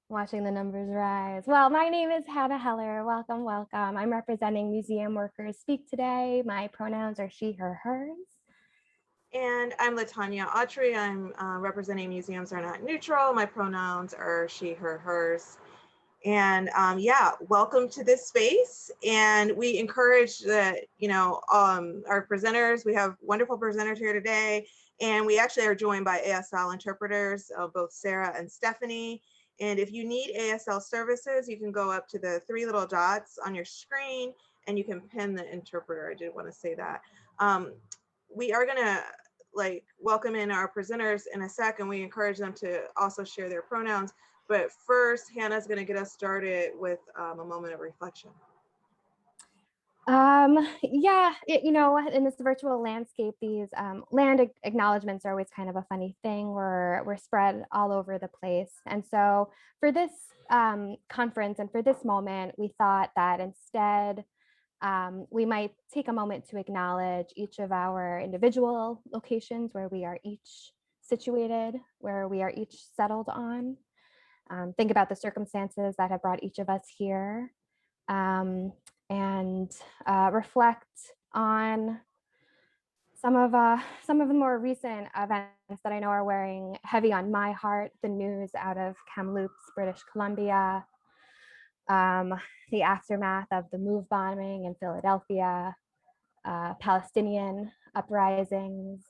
Watching the numbers rise. Well, my name is Hannah Heller. Welcome, welcome. I'm representing Museum Workers Speak today. My pronouns are she, her, hers. And I'm Latanya Autry. I'm representing Museums Are Not Neutral. My pronouns are she, her, hers. And yeah, welcome to this space. And we encourage that, our presenters, we have wonderful presenters here today. And we actually are joined by ASL interpreters, both Sarah and Stephanie. And if you need ASL services, you can go up to the 3 little dots on your screen and you can pin the interpreter. I did want to say that. We are going to welcome in our presenters in a second. We encourage them to also share their pronouns. But first, Hannah's going to get us started with a moment of reflection. Yeah, in this virtual landscape, these land acknowledgements are always kind of a funny thing. We're spread all over the place. And so for this conference and for this moment, we thought that instead we might take a moment to acknowledge each of our individual locations where we are each situated, where we are each settled on. Think about the circumstances that have brought each of us here. And reflect on some of the more recent events that I know are wearing heavy on my heart. The news out of Kamloops, British Columbia, the aftermath of the MOVE bombing in Philadelphia, Palestinian uprisings,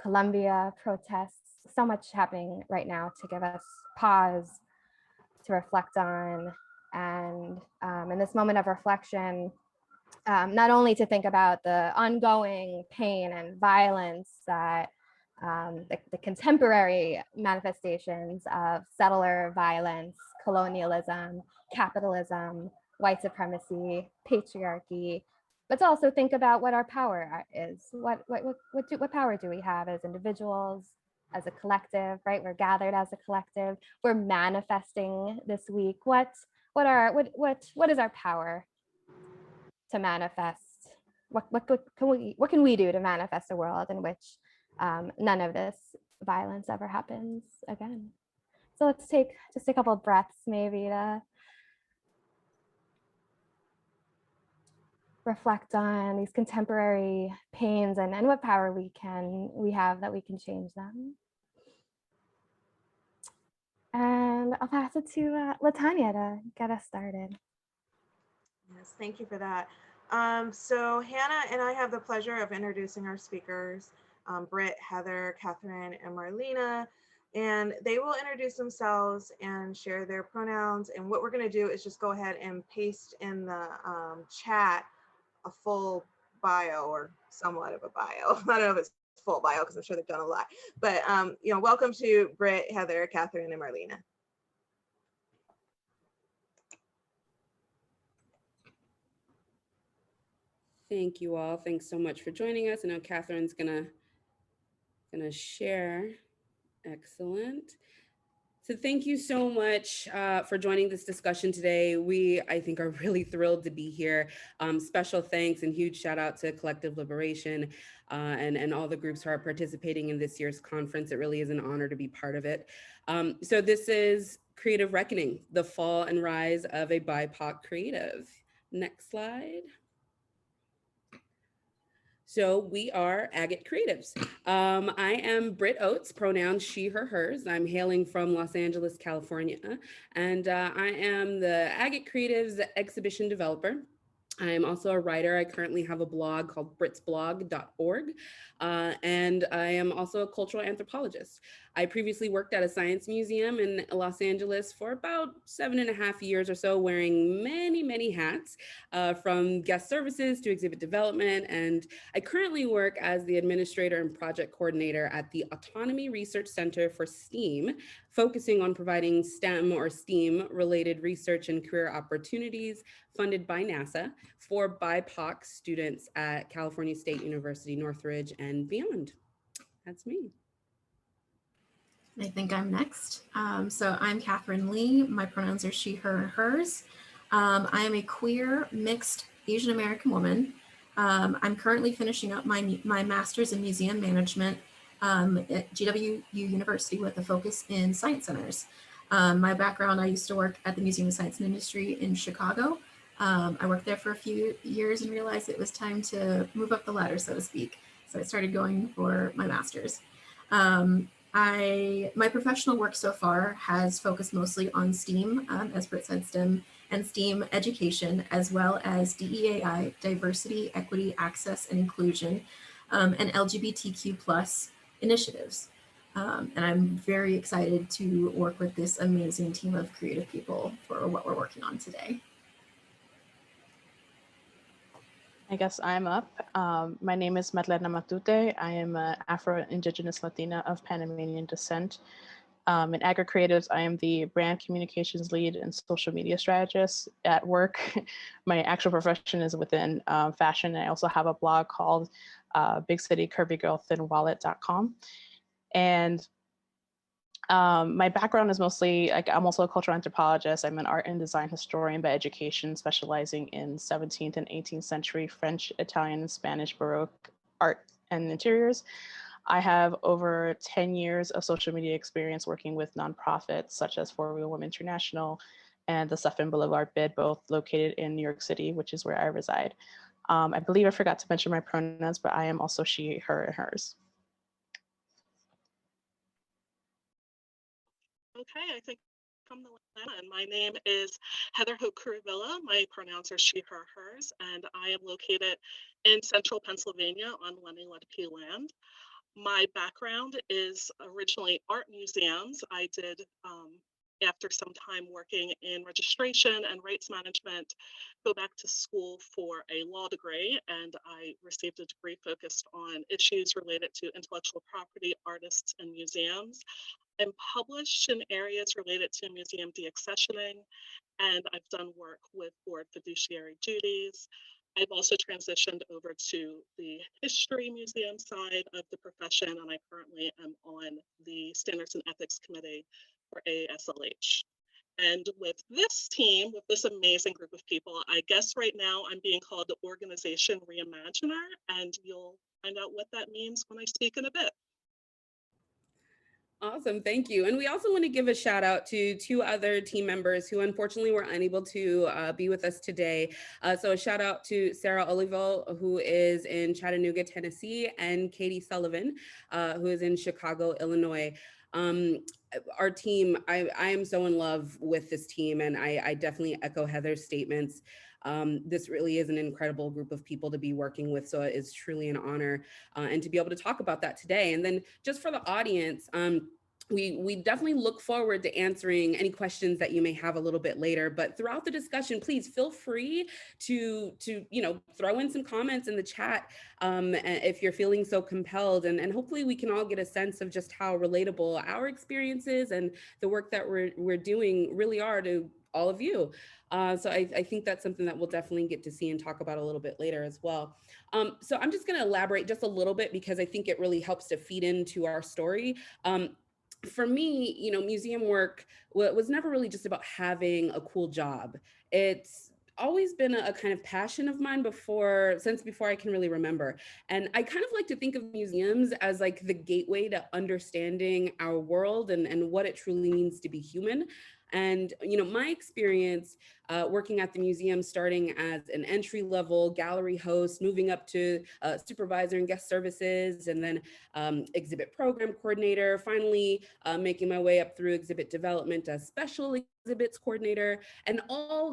Colombia protests. So much happening right now to give us pause, to reflect on. And in this moment of reflection, not only to think about the ongoing pain and violence that the contemporary manifestations of settler violence, colonialism, capitalism, white supremacy, patriarchy, but to also think about what our power is. What power do we have as individuals, as a collective, right? We're gathered as a collective. We're manifesting this week. What is our power to manifest? What can we do to manifest a world in which none of this violence ever happens again? So let's take just a couple of breaths maybe to reflect on these contemporary pains and what power we have that we can change them. And I'll pass it to Latanya to get us started. Yes, thank you for that. So Hannah and I have the pleasure of introducing our speakers, Britt, Heather, Kathren, and Marlena, and they will introduce themselves and share their pronouns. And what we're going to do is just go ahead and paste in the chat a full bio or somewhat of a bio. I don't know if it's full bio because I'm sure they've done a lot, but welcome to Britt, Heather, Kathren, and Marlena. Thank you all. Thanks so much for joining us. I know Kathren's gonna share. Excellent. So thank you so much for joining this discussion today. We, I think, are really thrilled to be here. Special thanks and huge shout out to Collective Liberation and all the groups who are participating in this year's conference. It really is an honor to be part of it. So this is Creative Reckoning, the fall and rise of a BIPOC creative. Next slide. So we are Agate Creatives. I am Britt Oates, pronouns she, her, hers. I'm hailing from Los Angeles, California. And I am the Agate Creatives exhibition developer. I am also a writer. I currently have a blog called britsblog.org. And I am also a cultural anthropologist. I previously worked at a science museum in Los Angeles for about 7.5 years or so, wearing many, many hats, from guest services to exhibit development. And I currently work as the administrator and project coordinator at the Autonomy Research Center for STEAM, focusing on providing STEM or STEAM related research and career opportunities funded by NASA for BIPOC students at California State University, Northridge, and beyond. That's me. I think I'm next. So I'm Kathren Lee. My pronouns are she, her, and hers. I am a queer, mixed Asian American woman. I'm currently finishing up my master's in museum management at GWU University with a focus in science centers. My background, I used to work at the Museum of Science and Industry in Chicago. I worked there for a few years and realized it was time to move up the ladder, so to speak. So I started going for my master's. My professional work so far has focused mostly on STEAM, as Britt said, STEM and STEAM education, as well as DEAI, diversity, equity, access, and inclusion, and LGBTQ plus initiatives. And I'm very excited to work with this amazing team of creative people for what we're working on today. I guess I'm up. My name is Marlena Matuta. I am an Afro-Indigenous Latina of Panamanian descent. In Agate Creative, I am the brand communications lead and social media strategist at work. My actual profession is within fashion. I also have a blog called Big City Curvy Girl Thin Wallet.com. And my background is mostly, I'm also a cultural anthropologist. I'm an art and design historian by education, specializing in 17th and 18th century French, Italian, and Spanish Baroque art and interiors. I have over 10 years of social media experience working with nonprofits such as For Real Women International and the Sullivan Boulevard Bid, both located in New York City, which is where I reside. I believe I forgot to mention my pronouns, but I am also she, her, and hers. Okay, I think from the Atlanta, and my name is Heather Hope Kuruvilla. My pronouns are she, her, hers, and I am located in central Pennsylvania on Lenni-Lenape land. My background is originally art museums. I did, after some time working in registration and rights management, go back to school for a law degree, and I received a degree focused on issues related to intellectual property, artists, and museums. I'm published in areas related to museum deaccessioning, and I've done work with board fiduciary duties. I've also transitioned over to the history museum side of the profession, and I currently am on the Standards and Ethics Committee for AASLH. And with this team, with this amazing group of people, I guess right now I'm being called the organization reimaginer, and you'll find out what that means when I speak in a bit. Awesome, thank you. And we also want to give a shout out to two other team members who unfortunately were unable to be with us today. So a shout out to Sarah Olivo, who is in Chattanooga, Tennessee, and Katie Sullivan, who is in Chicago, Illinois. Our team, I am so in love with this team, and I definitely echo Heather's statements. This really is an incredible group of people to be working with, so it is truly an honor and to be able to talk about that today. And then just for the audience, we definitely look forward to answering any questions that you may have a little bit later, but throughout the discussion, please feel free to throw in some comments in the chat if you're feeling so compelled, and hopefully we can all get a sense of just how relatable our experiences and the work that we're doing really are to all of you. So I think that's something that we'll definitely get to see and talk about a little bit later as well. So I'm just going to elaborate just a little bit because I think it really helps to feed into our story. For me, museum work was never really just about having a cool job. It's always been a kind of passion of mine since before I can really remember. And I kind of like to think of museums as like the gateway to understanding our world and what it truly means to be human. And, my experience working at the museum, starting as an entry-level gallery host, moving up to supervisor and guest services, and then exhibit program coordinator, finally making my way up through exhibit development as special exhibits coordinator, and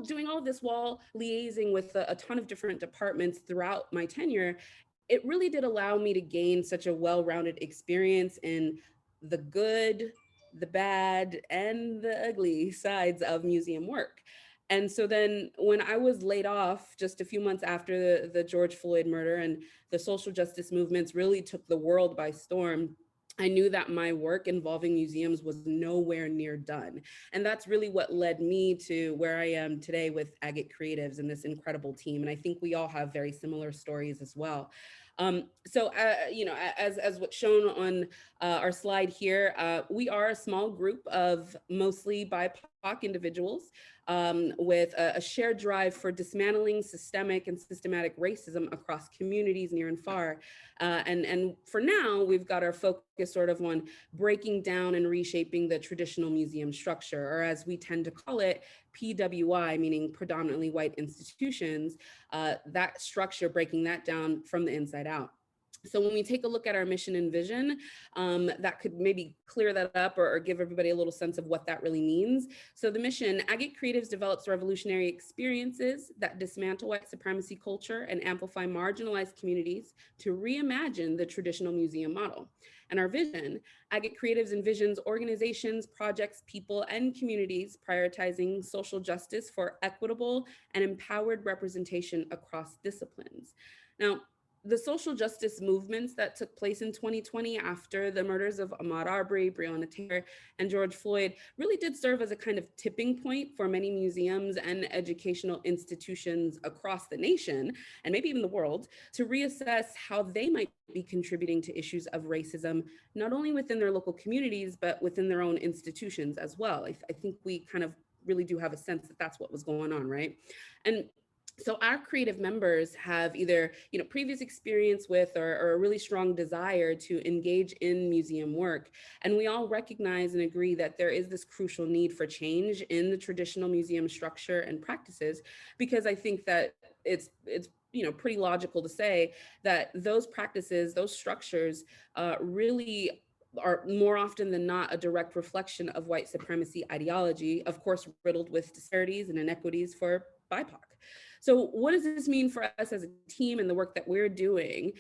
doing all of this while liaising with a ton of different departments throughout my tenure. It really did allow me to gain such a well-rounded experience in the good, the bad, and the ugly sides of museum work. And so then when I was laid off just a few months after the George Floyd murder and the social justice movements really took the world by storm, I knew that my work involving museums was nowhere near done. And that's really what led me to where I am today with Agate Creatives and this incredible team. And I think we all have very similar stories as well. So, as what's shown on our slide here, we are a small group of mostly BIPOC individuals with a shared drive for dismantling systemic and systematic racism across communities near and far. And for now, we've got our focus sort of on breaking down and reshaping the traditional museum structure, or as we tend to call it, PWI, meaning predominantly white institutions, that structure, breaking that down from the inside out. So when we take a look at our mission and vision, that could maybe clear that up or give everybody a little sense of what that really means. So the mission, Agate Creatives develops revolutionary experiences that dismantle white supremacy culture and amplify marginalized communities to reimagine the traditional museum model. And our vision, Agate Creatives envisions organizations, projects, people, and communities prioritizing social justice for equitable and empowered representation across disciplines. Now, the social justice movements that took place in 2020 after the murders of Ahmaud Arbery, Breonna Taylor, and George Floyd really did serve as a kind of tipping point for many museums and educational institutions across the nation, and maybe even the world, to reassess how they might be contributing to issues of racism, not only within their local communities, but within their own institutions as well. I think we kind of really do have a sense that that's what was going on, right? And so our creative members have either, previous experience with or a really strong desire to engage in museum work. And we all recognize and agree that there is this crucial need for change in the traditional museum structure and practices, because I think that it's pretty logical to say that those practices, those structures really are more often than not a direct reflection of white supremacy ideology, of course, riddled with disparities and inequities for BIPOC. So what does this mean for us as a team and the work that we're doing?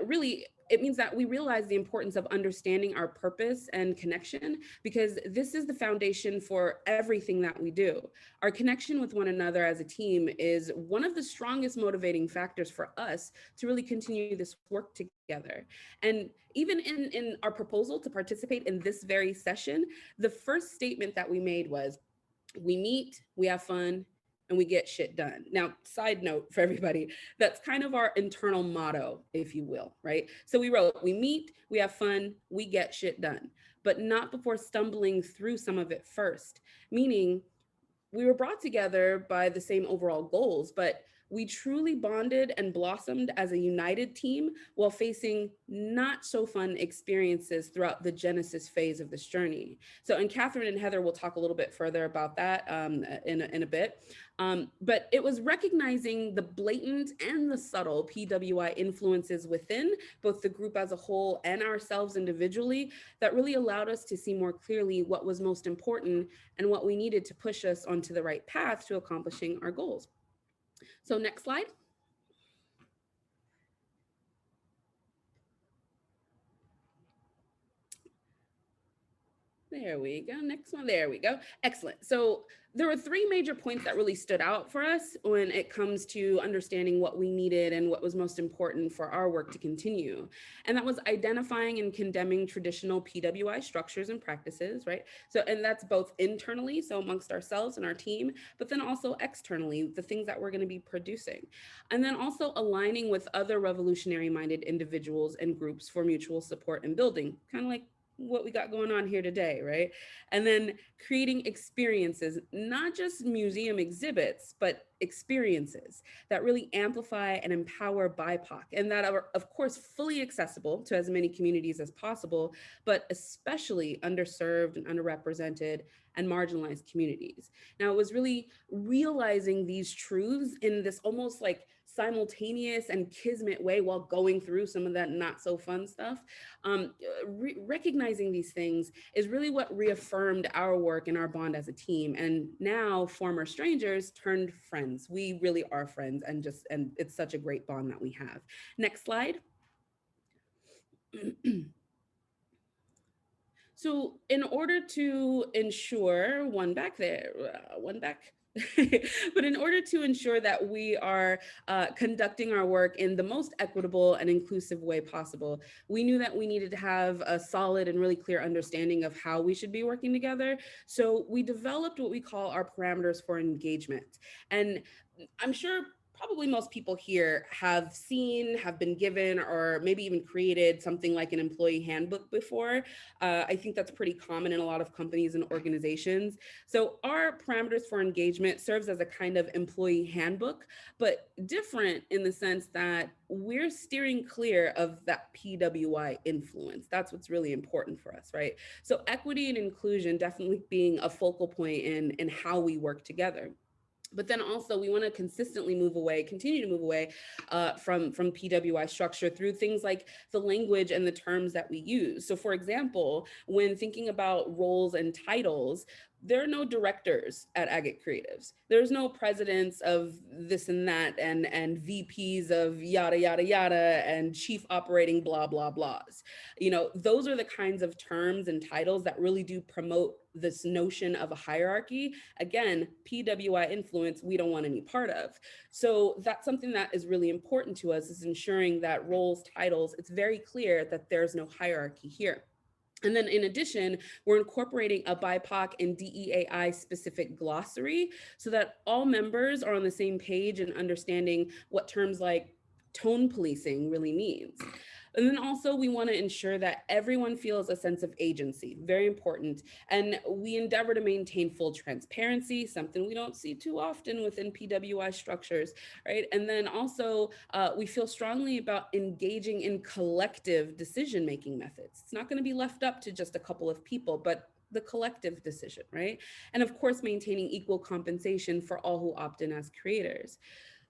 Really, it means that we realize the importance of understanding our purpose and connection, because this is the foundation for everything that we do. Our connection with one another as a team is one of the strongest motivating factors for us to really continue this work together. And even in our proposal to participate in this very session, the first statement that we made was, we meet, we have fun, and we get shit done. Now, side note for everybody, that's kind of our internal motto, if you will, right? So we wrote, we meet, we have fun, we get shit done, but not before stumbling through some of it first, meaning we were brought together by the same overall goals, but we truly bonded and blossomed as a united team while facing not so fun experiences throughout the genesis phase of this journey. So, and Kathren and Heather will talk a little bit further about that in a bit. But it was recognizing the blatant and the subtle PWI influences within both the group as a whole and ourselves individually that really allowed us to see more clearly what was most important and what we needed to push us onto the right path to accomplishing our goals. So next slide. There we go. Next one. There we go. Excellent. So there were three major points that really stood out for us when it comes to understanding what we needed and what was most important for our work to continue. And that was identifying and condemning traditional PWI structures and practices, right? So, and that's both internally, so amongst ourselves and our team, but then also externally, the things that we're going to be producing. And then also aligning with other revolutionary minded individuals and groups for mutual support and building, kind of like what we got going on here today, right? And then creating experiences, not just museum exhibits, but experiences that really amplify and empower BIPOC, and that are, of course, fully accessible to as many communities as possible, but especially underserved and underrepresented and marginalized communities. Now, it was really realizing these truths in this almost like simultaneous and kismet way while going through some of that not so fun stuff. Recognizing these things is really what reaffirmed our work and our bond as a team. And now former strangers turned friends. We really are friends, and it's such a great bond that we have. Next slide. So in order to ensure, one back there, one back, but in order to ensure that we are conducting our work in the most equitable and inclusive way possible, we knew that we needed to have a solid and really clear understanding of how we should be working together. So we developed what we call our parameters for engagement. And I'm sure probably most people here have seen, have been given, or maybe even created something like an employee handbook before. I think that's pretty common in a lot of companies and organizations. So our parameters for engagement serves as a kind of employee handbook, but different in the sense that we're steering clear of that PWI influence. That's what's really important for us, right? So equity and inclusion definitely being a focal point in how we work together. But then also we want to consistently move away, continue to move away from PWI structure through things like the language and the terms that we use. So for example, when thinking about roles and titles, there are no directors at Agate Creatives. There's no presidents of this and that and VPs of yada, yada, yada, and chief operating blah, blah, blahs. You know, those are the kinds of terms and titles that really do promote this notion of a hierarchy. Again, PWI influence, we don't want any part of. So that's something that is really important to us, is ensuring that roles, titles, it's very clear that there's no hierarchy here. And then in addition, we're incorporating a BIPOC and DEAI specific glossary so that all members are on the same page and understanding what terms like tone policing really means. And then also we want to ensure that everyone feels a sense of agency, very important. And we endeavor to maintain full transparency, something we don't see too often within PWI structures, right? And then also we feel strongly about engaging in collective decision-making methods. It's not going to be left up to just a couple of people, but the collective decision, right? And of course, maintaining equal compensation for all who opt in as creators.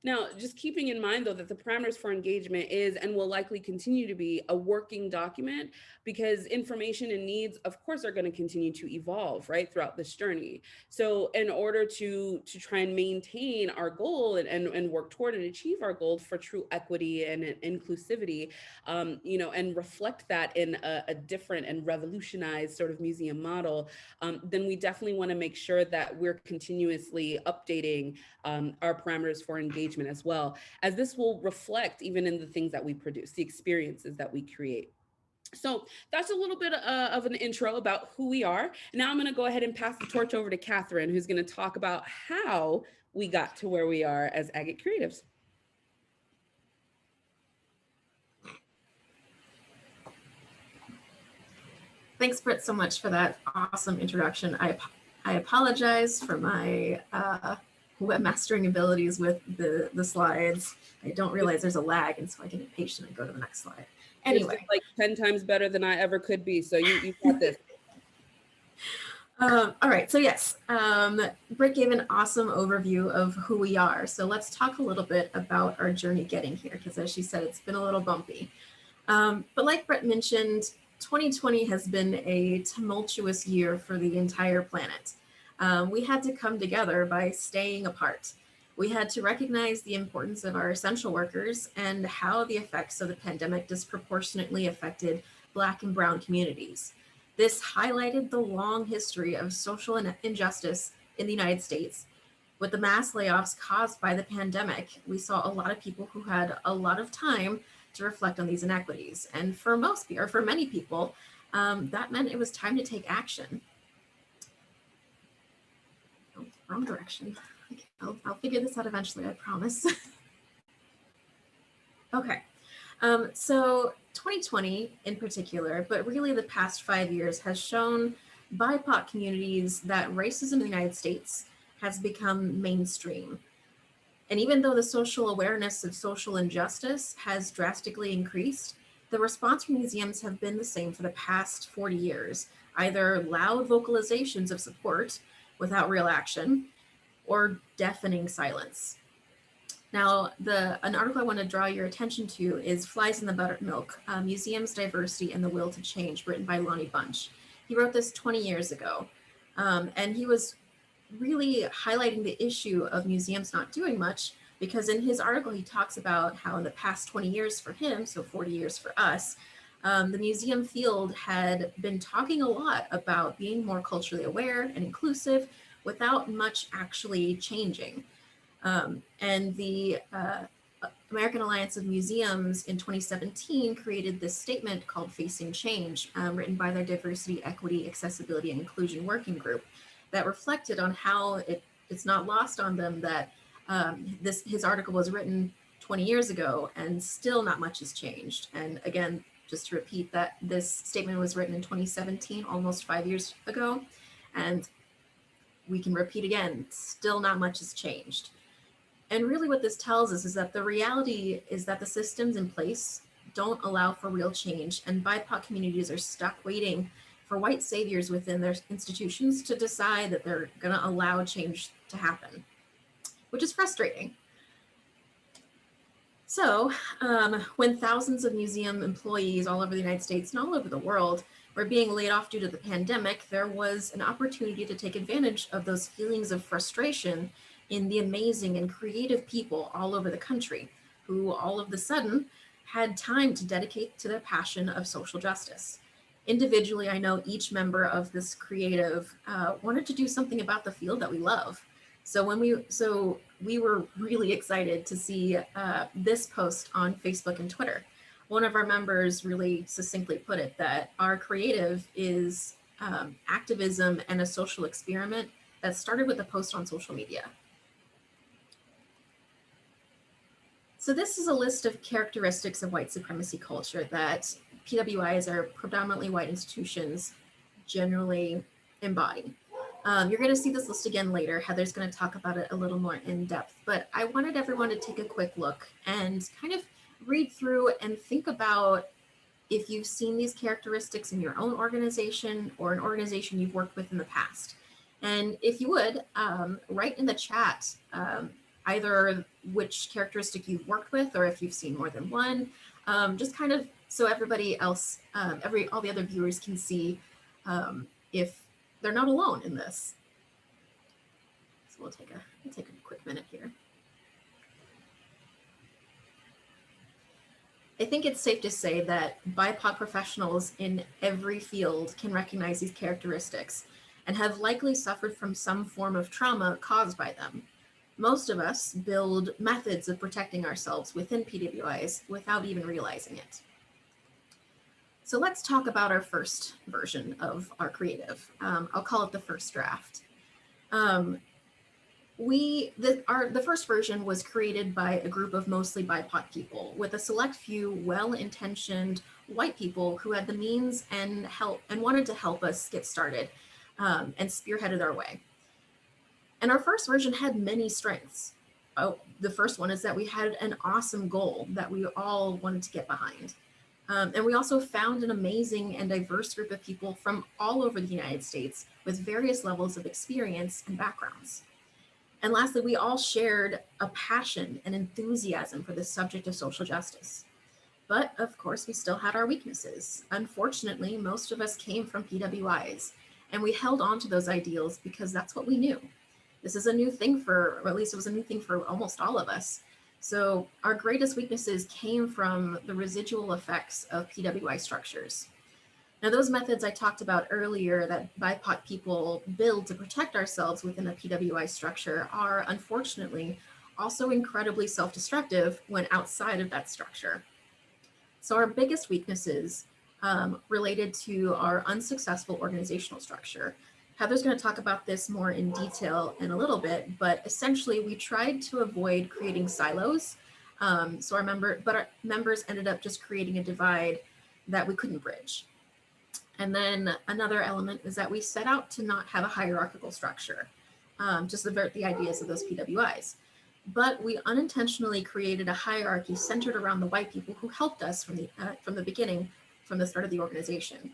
Now, just keeping in mind, though, that the parameters for engagement is and will likely continue to be a working document, because information and needs, of course, are going to continue to evolve, right, throughout this journey. So in order to try and maintain our goal and work toward and achieve our goal for true equity and inclusivity, you know, and reflect that in a different and revolutionized sort of museum model, then we definitely want to make sure that we're continuously updating our parameters for engagement as well, as this will reflect even in the things that we produce, the experiences that we create. So that's a little bit of an intro about who we are. Now I'm going to go ahead and pass the torch over to Kathren, who's going to talk about how we got to where we are as Agate Creatives. Thanks, Britt, so much for that awesome introduction. I apologize for my webmastering abilities with the slides. I don't realize there's a lag, and so I get impatient and go to the next slide. Anyway. It's like 10 times better than I ever could be, so you got this. All right, so yes, Britt gave an awesome overview of who we are. So let's talk a little bit about our journey getting here, because as she said, it's been a little bumpy. But like Britt mentioned, 2020 has been a tumultuous year for the entire planet. We had to come together by staying apart. We had to recognize the importance of our essential workers and how the effects of the pandemic disproportionately affected Black and Brown communities. This highlighted the long history of social injustice in the United States. With the mass layoffs caused by the pandemic, we saw a lot of people who had a lot of time to reflect on these inequities. And for many people, that meant it was time to take action. Oh, wrong direction. Okay, I'll figure this out eventually, I promise. Okay, so 2020 in particular, but really the past 5 years, has shown BIPOC communities that racism in the United States has become mainstream. And even though the social awareness of social injustice has drastically increased, the response from museums have been the same for the past 40 years, either loud vocalizations of support without real action, or deafening silence. Now, an article I want to draw your attention to is Flies in the Buttermilk, Museums, Diversity, and the Will to Change, written by Lonnie Bunch. He wrote this 20 years ago, and he was really highlighting the issue of museums not doing much, because in his article, he talks about how in the past 20 years for him, so 40 years for us, the museum field had been talking a lot about being more culturally aware and inclusive without much actually changing. And the American Alliance of Museums in 2017 created this statement called Facing Change, written by their Diversity, Equity, Accessibility, and Inclusion Working Group, that reflected on how it's not lost on them that His article was written 20 years ago and still not much has changed. And again, just to repeat that this statement was written in 2017, almost 5 years ago. And we can repeat again, still not much has changed. And really what this tells us is that the reality is that the systems in place don't allow for real change, and BIPOC communities are stuck waiting for white saviors within their institutions to decide that they're going to allow change to happen, which is frustrating. So when thousands of museum employees all over the United States and all over the world were being laid off due to the pandemic, there was an opportunity to take advantage of those feelings of frustration in the amazing and creative people all over the country who all of a sudden had time to dedicate to their passion of social justice. Individually, I know each member of this creative wanted to do something about the field that we love. So we were really excited to see this post on Facebook and Twitter. One of our members really succinctly put it that our creative is activism and a social experiment that started with a post on social media. So this is a list of characteristics of white supremacy culture that PWIs, are predominantly white institutions, generally embody. You're going to see this list again later. Heather's going to talk about it a little more in depth, but I wanted everyone to take a quick look and kind of read through and think about if you've seen these characteristics in your own organization or an organization you've worked with in the past. And if you would, write in the chat either which characteristic you've worked with or if you've seen more than one, just kind of so everybody else, all the other viewers can see if they're not alone in this. So we'll take a quick minute here. I think it's safe to say that BIPOC professionals in every field can recognize these characteristics and have likely suffered from some form of trauma caused by them. Most of us build methods of protecting ourselves within PWIs without even realizing it. So let's talk about our first version of our creative. I'll call it the first draft. The first version was created by a group of mostly BIPOC people with a select few well-intentioned white people who had the means and wanted to help us get started and spearheaded our way. And our first version had many strengths. The first one is that we had an awesome goal that we all wanted to get behind. And we also found an amazing and diverse group of people from all over the United States with various levels of experience and backgrounds. And lastly, we all shared a passion and enthusiasm for the subject of social justice. But of course, we still had our weaknesses. Unfortunately, most of us came from PWIs, and we held on to those ideals because that's what we knew. This is a new thing or at least it was a new thing for almost all of us. So our greatest weaknesses came from the residual effects of PWI structures. Now, those methods I talked about earlier that BIPOC people build to protect ourselves within a PWI structure are unfortunately also incredibly self-destructive when outside of that structure. So our biggest weaknesses related to our unsuccessful organizational structure. Heather's going to talk about this more in detail in a little bit, but essentially we tried to avoid creating silos. So our members ended up just creating a divide that we couldn't bridge. And then another element is that we set out to not have a hierarchical structure, to subvert the ideas of those PWIs. But we unintentionally created a hierarchy centered around the white people who helped us from the beginning, from the start of the organization.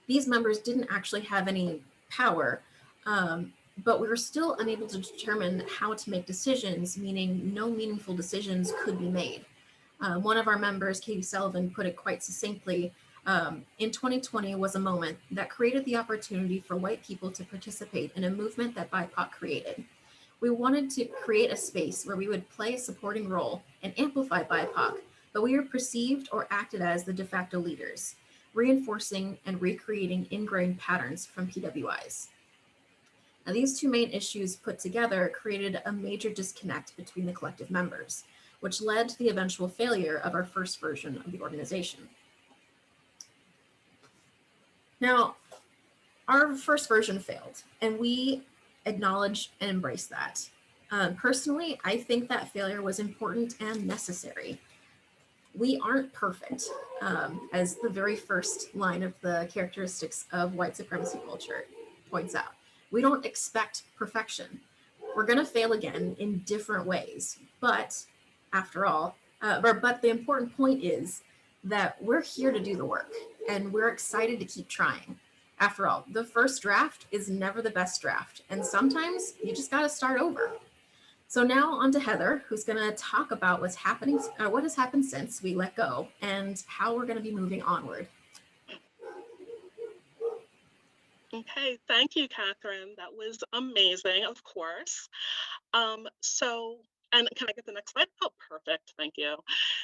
These members didn't actually have any power, but we were still unable to determine how to make decisions, meaning no meaningful decisions could be made. One of our members, Katie Sullivan, put it quite succinctly, in 2020 was a moment that created the opportunity for white people to participate in a movement that BIPOC created. We wanted to create a space where we would play a supporting role and amplify BIPOC, but we were perceived or acted as the de facto leaders, reinforcing and recreating ingrained patterns from PWIs. Now, these two main issues put together created a major disconnect between the collective members, which led to the eventual failure of our first version of the organization. Now, our first version failed, and we acknowledge and embrace that. Personally, I think that failure was important and necessary. We aren't perfect, as the very first line of the characteristics of white supremacy culture points out. We don't expect perfection. We're going to fail again in different ways. But after all, but the important point is that we're here to do the work and we're excited to keep trying. After all, the first draft is never the best draft. And sometimes you just got to start over. So now on to Heather, who's going to talk about what's happening, what has happened since we let go, and how we're going to be moving onward. Okay, thank you, Kathren. That was amazing, of course. And can I get the next slide? Oh, perfect, thank you.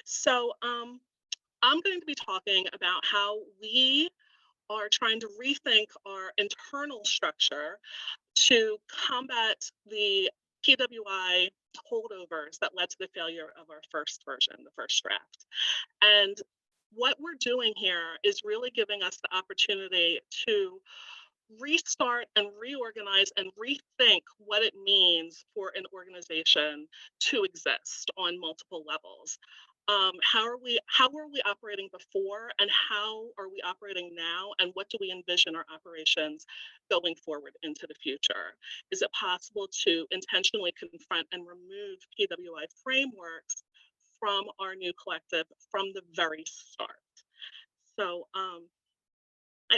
So I'm going to be talking about how we are trying to rethink our internal structure to combat the PWI holdovers that led to the failure of our first version, the first draft. And what we're doing here is really giving us the opportunity to restart and reorganize and rethink what it means for an organization to exist on multiple levels. How were we operating before, and how are we operating now, and what do we envision our operations going forward into the future? Is it possible to intentionally confront and remove PWI frameworks from our new collective from the very start? So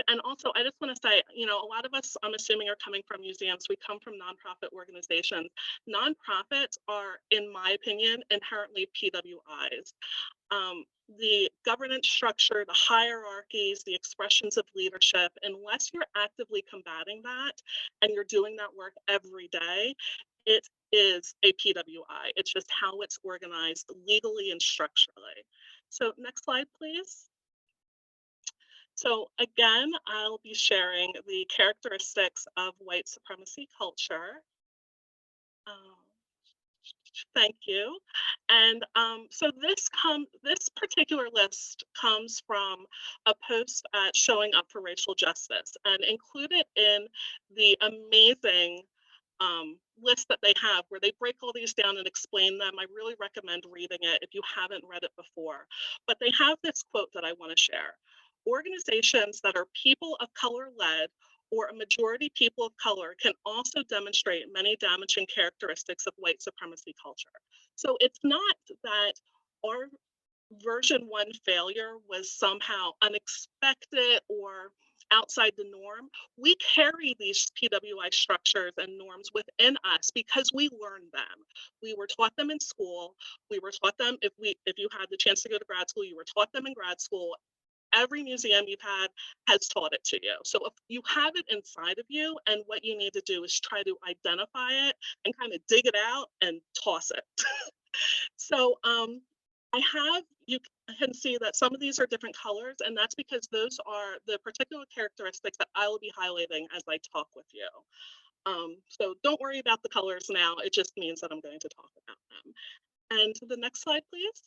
and also, I just want to say, you know, a lot of us, I'm assuming, are coming from museums. We come from nonprofit organizations. Nonprofits are, in my opinion, inherently PWIs. The governance structure, the hierarchies, the expressions of leadership, unless you're actively combating that and you're doing that work every day, it is a PWI. It's just how it's organized legally and structurally. So next slide, please. So again, I'll be sharing the characteristics of white supremacy culture. Thank you. And so this particular list comes from a post at Showing Up for Racial Justice, and included in the amazing list that they have, where they break all these down and explain them. I really recommend reading it if you haven't read it before. But they have this quote that I want to share. Organizations that are people of color led or a majority people of color can also demonstrate many damaging characteristics of white supremacy culture. So it's not that our version 1 failure was somehow unexpected or outside the norm. We carry these PWI structures and norms within us because we learned them. We were taught them in school. We were taught them, if you had the chance to go to grad school, you were taught them in grad school. Every museum you've had has taught it to you. So if you have it inside of you, and what you need to do is try to identify it and kind of dig it out and toss it. So you can see that some of these are different colors, and that's because those are the particular characteristics that I will be highlighting as I talk with you. So don't worry about the colors now. It just means that I'm going to talk about them. And the next slide, please.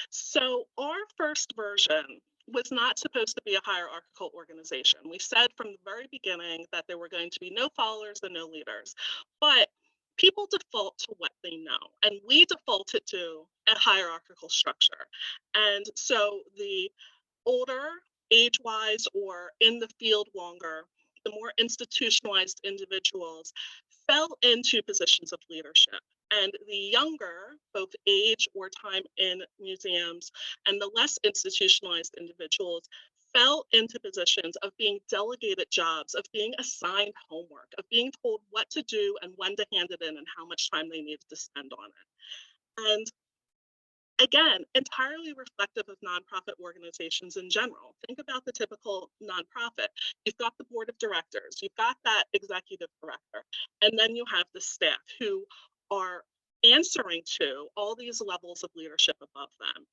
So our first version was not supposed to be a hierarchical organization. We said from the very beginning that there were going to be no followers and no leaders, but people default to what they know, and we defaulted to a hierarchical structure. And so the older, age-wise, or in the field longer, the more institutionalized individuals fell into positions of leadership. And the younger, both age or time in museums, and the less institutionalized individuals fell into positions of being delegated jobs, of being assigned homework, of being told what to do and when to hand it in and how much time they needed to spend on it. And again, entirely reflective of nonprofit organizations in general. Think about the typical nonprofit. You've got the board of directors, you've got that executive director, and then you have the staff who are answering to all these levels of leadership above them,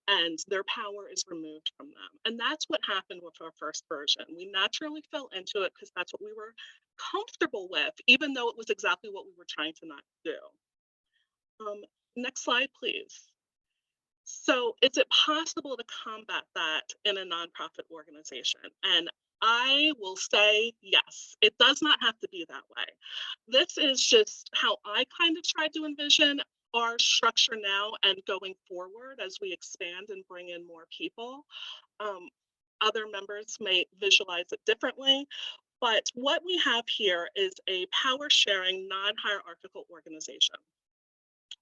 and their power is removed from them. And that's what happened with our first version. We naturally fell into it because that's what we were comfortable with, even though it was exactly what we were trying to not do. Next slide, please. So is it possible to combat that in a nonprofit organization? And I will say yes. It does not have to be that way. This is just how I kind of tried to envision our structure now and going forward as we expand and bring in more people. Other members may visualize it differently, but what we have here is a power sharing, non-hierarchical organization.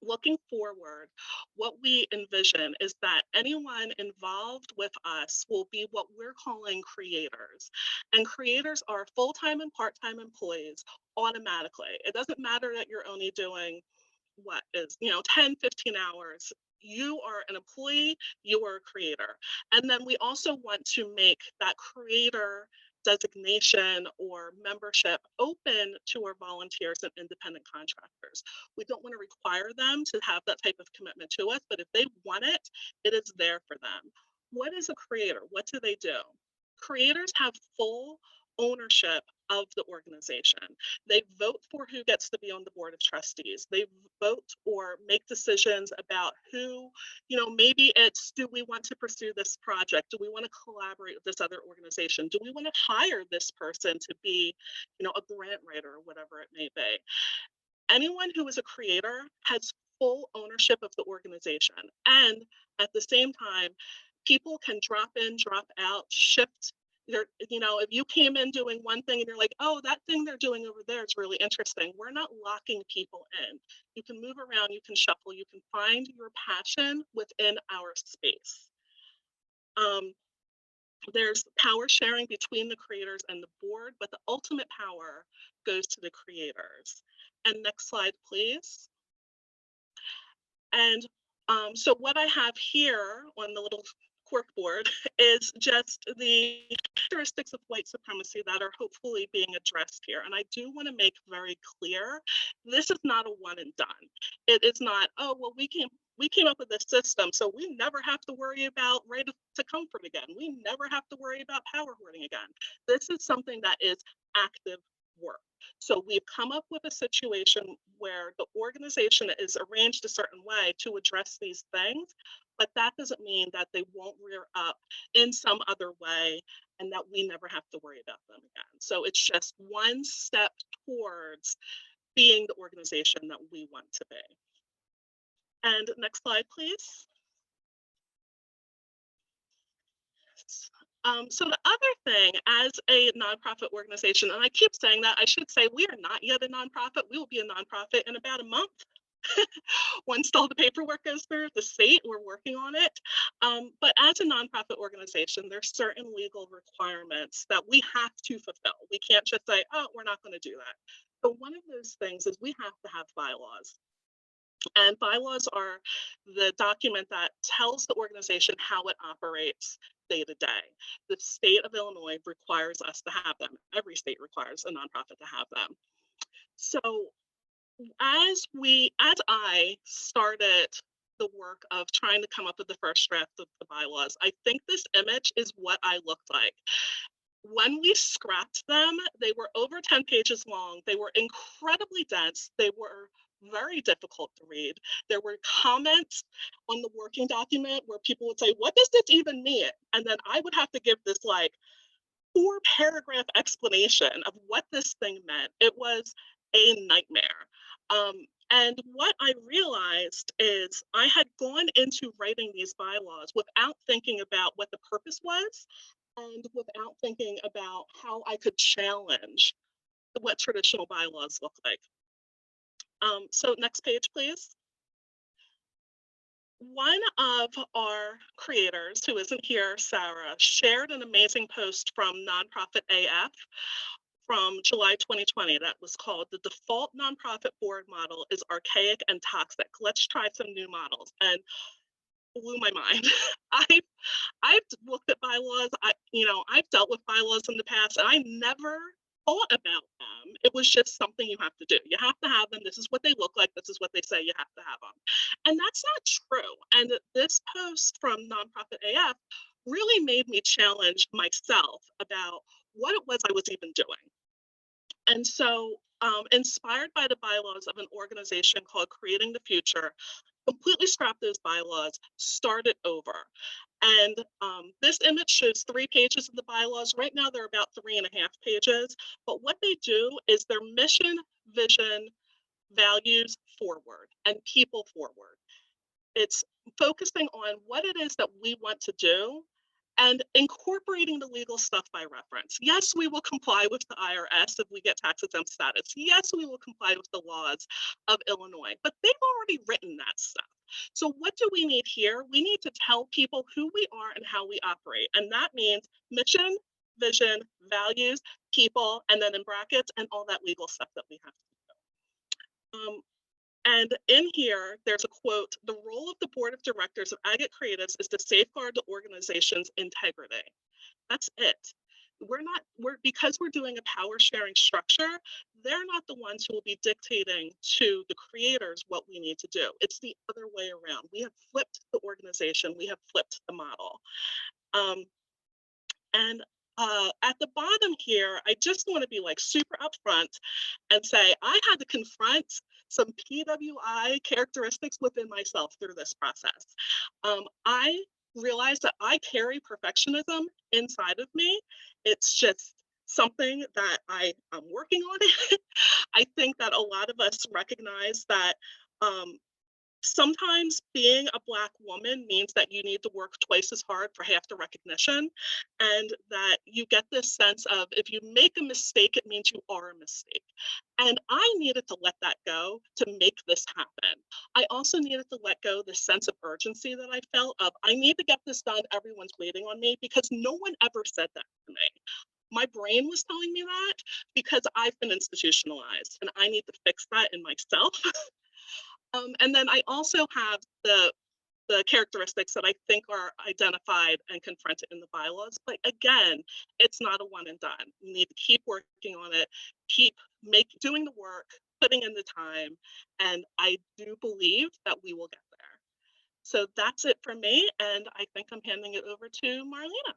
Looking forward, what we envision is that anyone involved with us will be what we're calling creators. And creators are full-time and part-time employees automatically. It doesn't matter that you're only doing what is, 10, 15 hours. You are an employee, you are a creator. And then we also want to make that creator designation or membership open to our volunteers and independent contractors. We don't want to require them to have that type of commitment to us, but if they want it, it is there for them. What is a creator? What do they do? Creators have full ownership of the organization. They vote for who gets to be on the board of trustees. They vote or make decisions about who, maybe it's, do we want to pursue this project? Do we want to collaborate with this other organization? Do we want to hire this person to be, a grant writer or whatever it may be? Anyone who is a creator has full ownership of the organization. And at the same time, people can drop in, drop out, shift. If you came in doing one thing and you're like, oh, that thing they're doing over there is really interesting. We're not locking people in. You can move around, you can shuffle, you can find your passion within our space. There's power sharing between the creators and the board, but the ultimate power goes to the creators. And next slide, please. And so what I have here on the little cork board is just the characteristics of white supremacy that are hopefully being addressed here. And I do want to make very clear, this is not a one and done. It is not, oh, well, we came up with this system, so we never have to worry about right to comfort again. We never have to worry about power hoarding again. This is something that is active work. So we've come up with a situation where the organization is arranged a certain way to address these things, but that doesn't mean that they won't rear up in some other way and that we never have to worry about them again. So it's just one step towards being the organization that we want to be. And next slide, please. So the other thing, as a nonprofit organization, and I keep saying that, I should say we are not yet a nonprofit. We will be a nonprofit in about a month. Once all the paperwork goes through the state, we're working on it. But as a nonprofit organization, there's certain legal requirements that we have to fulfill. We can't just say, oh, we're not going to do that. But one of those things is we have to have bylaws. And bylaws are the document that tells the organization how it operates day to day. The state of Illinois requires us to have them. Every state requires a nonprofit to have them. So as I started the work of trying to come up with the first draft of the bylaws, I think this image is what I looked like. When we scrapped them, they were over 10 pages long. They were incredibly dense. They were very difficult to read. There were comments on the working document where people would say, what does this even mean? And then I would have to give this like 4-paragraph explanation of what this thing meant. It was a nightmare. And what I realized is I had gone into writing these bylaws without thinking about what the purpose was and without thinking about how I could challenge what traditional bylaws look like. So next page, please. One of our creators, who isn't here, Sarah, shared an amazing post from Nonprofit AF from July 2020 that was called "The Default Nonprofit Board Model is Archaic and Toxic. Let's try some new models." And blew my mind. I've looked at bylaws. I've dealt with bylaws in the past, and I never thought about them. It was just something you have to do. You have to have them. This is what they look like. This is what they say you have to have them. And that's not true. And this post from Nonprofit AF really made me challenge myself about what it was I was even doing. And so, inspired by the bylaws of an organization called Creating the Future, completely scrapped those bylaws, started over. And this image shows 3 pages of the bylaws. Right now, they're about 3.5 pages. But what they do is their mission, vision, values forward, and people forward. It's focusing on what it is that we want to do and incorporating the legal stuff by reference. Yes, we will comply with the IRS if we get tax exempt status. Yes, we will comply with the laws of Illinois, but they've already written that stuff. So what do we need here? We need to tell people who we are and how we operate. And that means mission, vision, values, people, and then in brackets, and all that legal stuff that we have to do. And in here, there's a quote: "The role of the board of directors of Agate Creatives is to safeguard the organization's integrity." That's it. Because we're doing a power sharing structure, they're not the ones who will be dictating to the creators what we need to do. It's the other way around. We have flipped the organization. We have flipped the model. At the bottom here, I just want to be like super upfront and say I had to confront some PWI characteristics within myself through this process. I realized that I carry perfectionism inside of me. It's just something that I am working on. I think that a lot of us recognize that sometimes being a Black woman means that you need to work twice as hard for half the recognition, and that you get this sense of if you make a mistake, it means you are a mistake. And I needed to let that go to make this happen. I also needed to let go the sense of urgency that I felt of, I need to get this done, everyone's waiting on me, because no one ever said that to me. My brain was telling me that because I've been institutionalized, and I need to fix that in myself. And then I also have the characteristics that I think are identified and confronted in the bylaws. But again, it's not a one and done. We need to keep working on it, keep doing the work, putting in the time, and I do believe that we will get there. So that's it for me, and I think I'm handing it over to Marlena.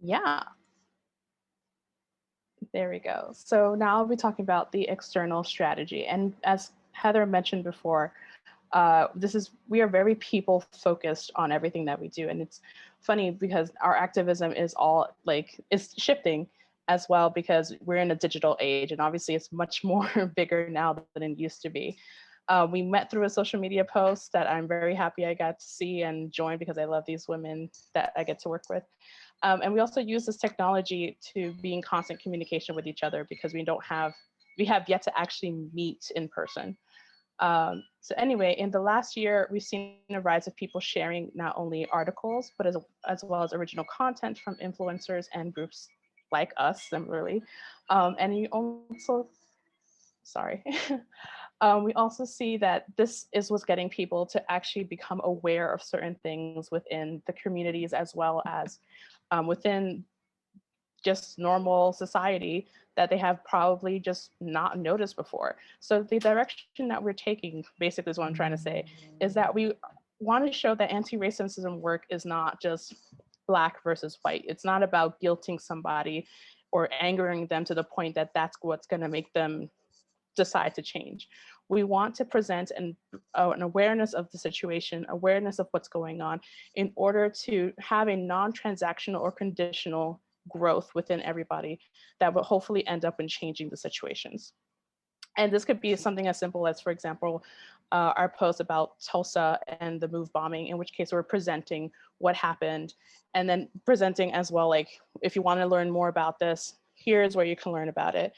Yeah. There we go. So now I'll be talking about the external strategy. And as Heather mentioned before, we are very people focused on everything that we do. And it's funny because our activism is all it's shifting as well, because we're in a digital age, and obviously it's much more bigger now than it used to be. We met through a social media post that I'm very happy I got to see and join, because I love these women that I get to work with. And we also use this technology to be in constant communication with each other, because we have yet to actually meet in person. So anyway, in the last year, we've seen a rise of people sharing not only articles, but as well as original content from influencers and groups like us, similarly. And you also, we also see that this is what's getting people to actually become aware of certain things within the communities, as well as within just normal society that they have probably just not noticed before. So the direction that we're taking, basically, is what I'm trying to say, is that we want to show that anti-racism work is not just Black versus white. It's not about guilting somebody or angering them to the point that that's what's going to make them decide to change. We want to present an awareness of the situation, awareness of what's going on, in order to have a non-transactional or conditional growth within everybody that will hopefully end up in changing the situations. And this could be something as simple as, for example, our post about Tulsa and the MOVE bombing, in which case we're presenting what happened, and then presenting as well, like, if you want to learn more about this, here's where you can learn about it.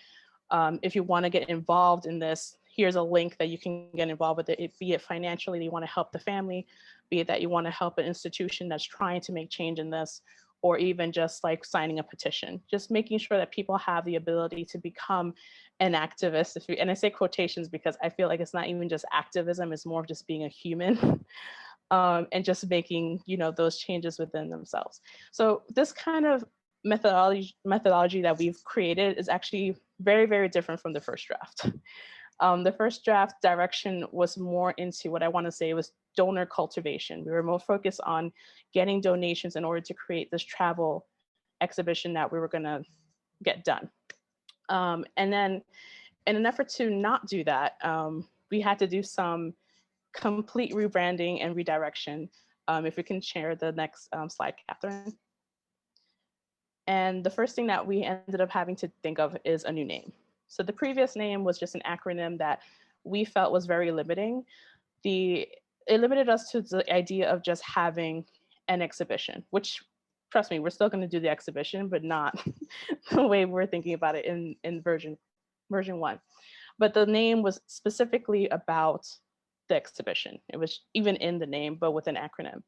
If you want to get involved in this, here's a link that you can get involved with it, be it financially, you want to help the family, be it that you want to help an institution that's trying to make change in this, or even just like signing a petition, just making sure that people have the ability to become an activist. And I say quotations because I feel like it's not even just activism, it's more of just being a human. And just making, those changes within themselves. So this kind of methodology that we've created is actually very, very different from the first draft. The first draft direction was more into what I want to say was donor cultivation. We were more focused on getting donations in order to create this travel exhibition that we were going to get done. And then in an effort to not do that, we had to do some complete rebranding and redirection. If we can share the next slide, Kathren. And the first thing that we ended up having to think of is a new name. So the previous name was just an acronym that we felt was very limiting. It limited us to the idea of just having an exhibition, which, trust me, we're still going to do the exhibition, but not the way we're thinking about it in version 1. But the name was specifically about the exhibition. It was even in the name, but with an acronym.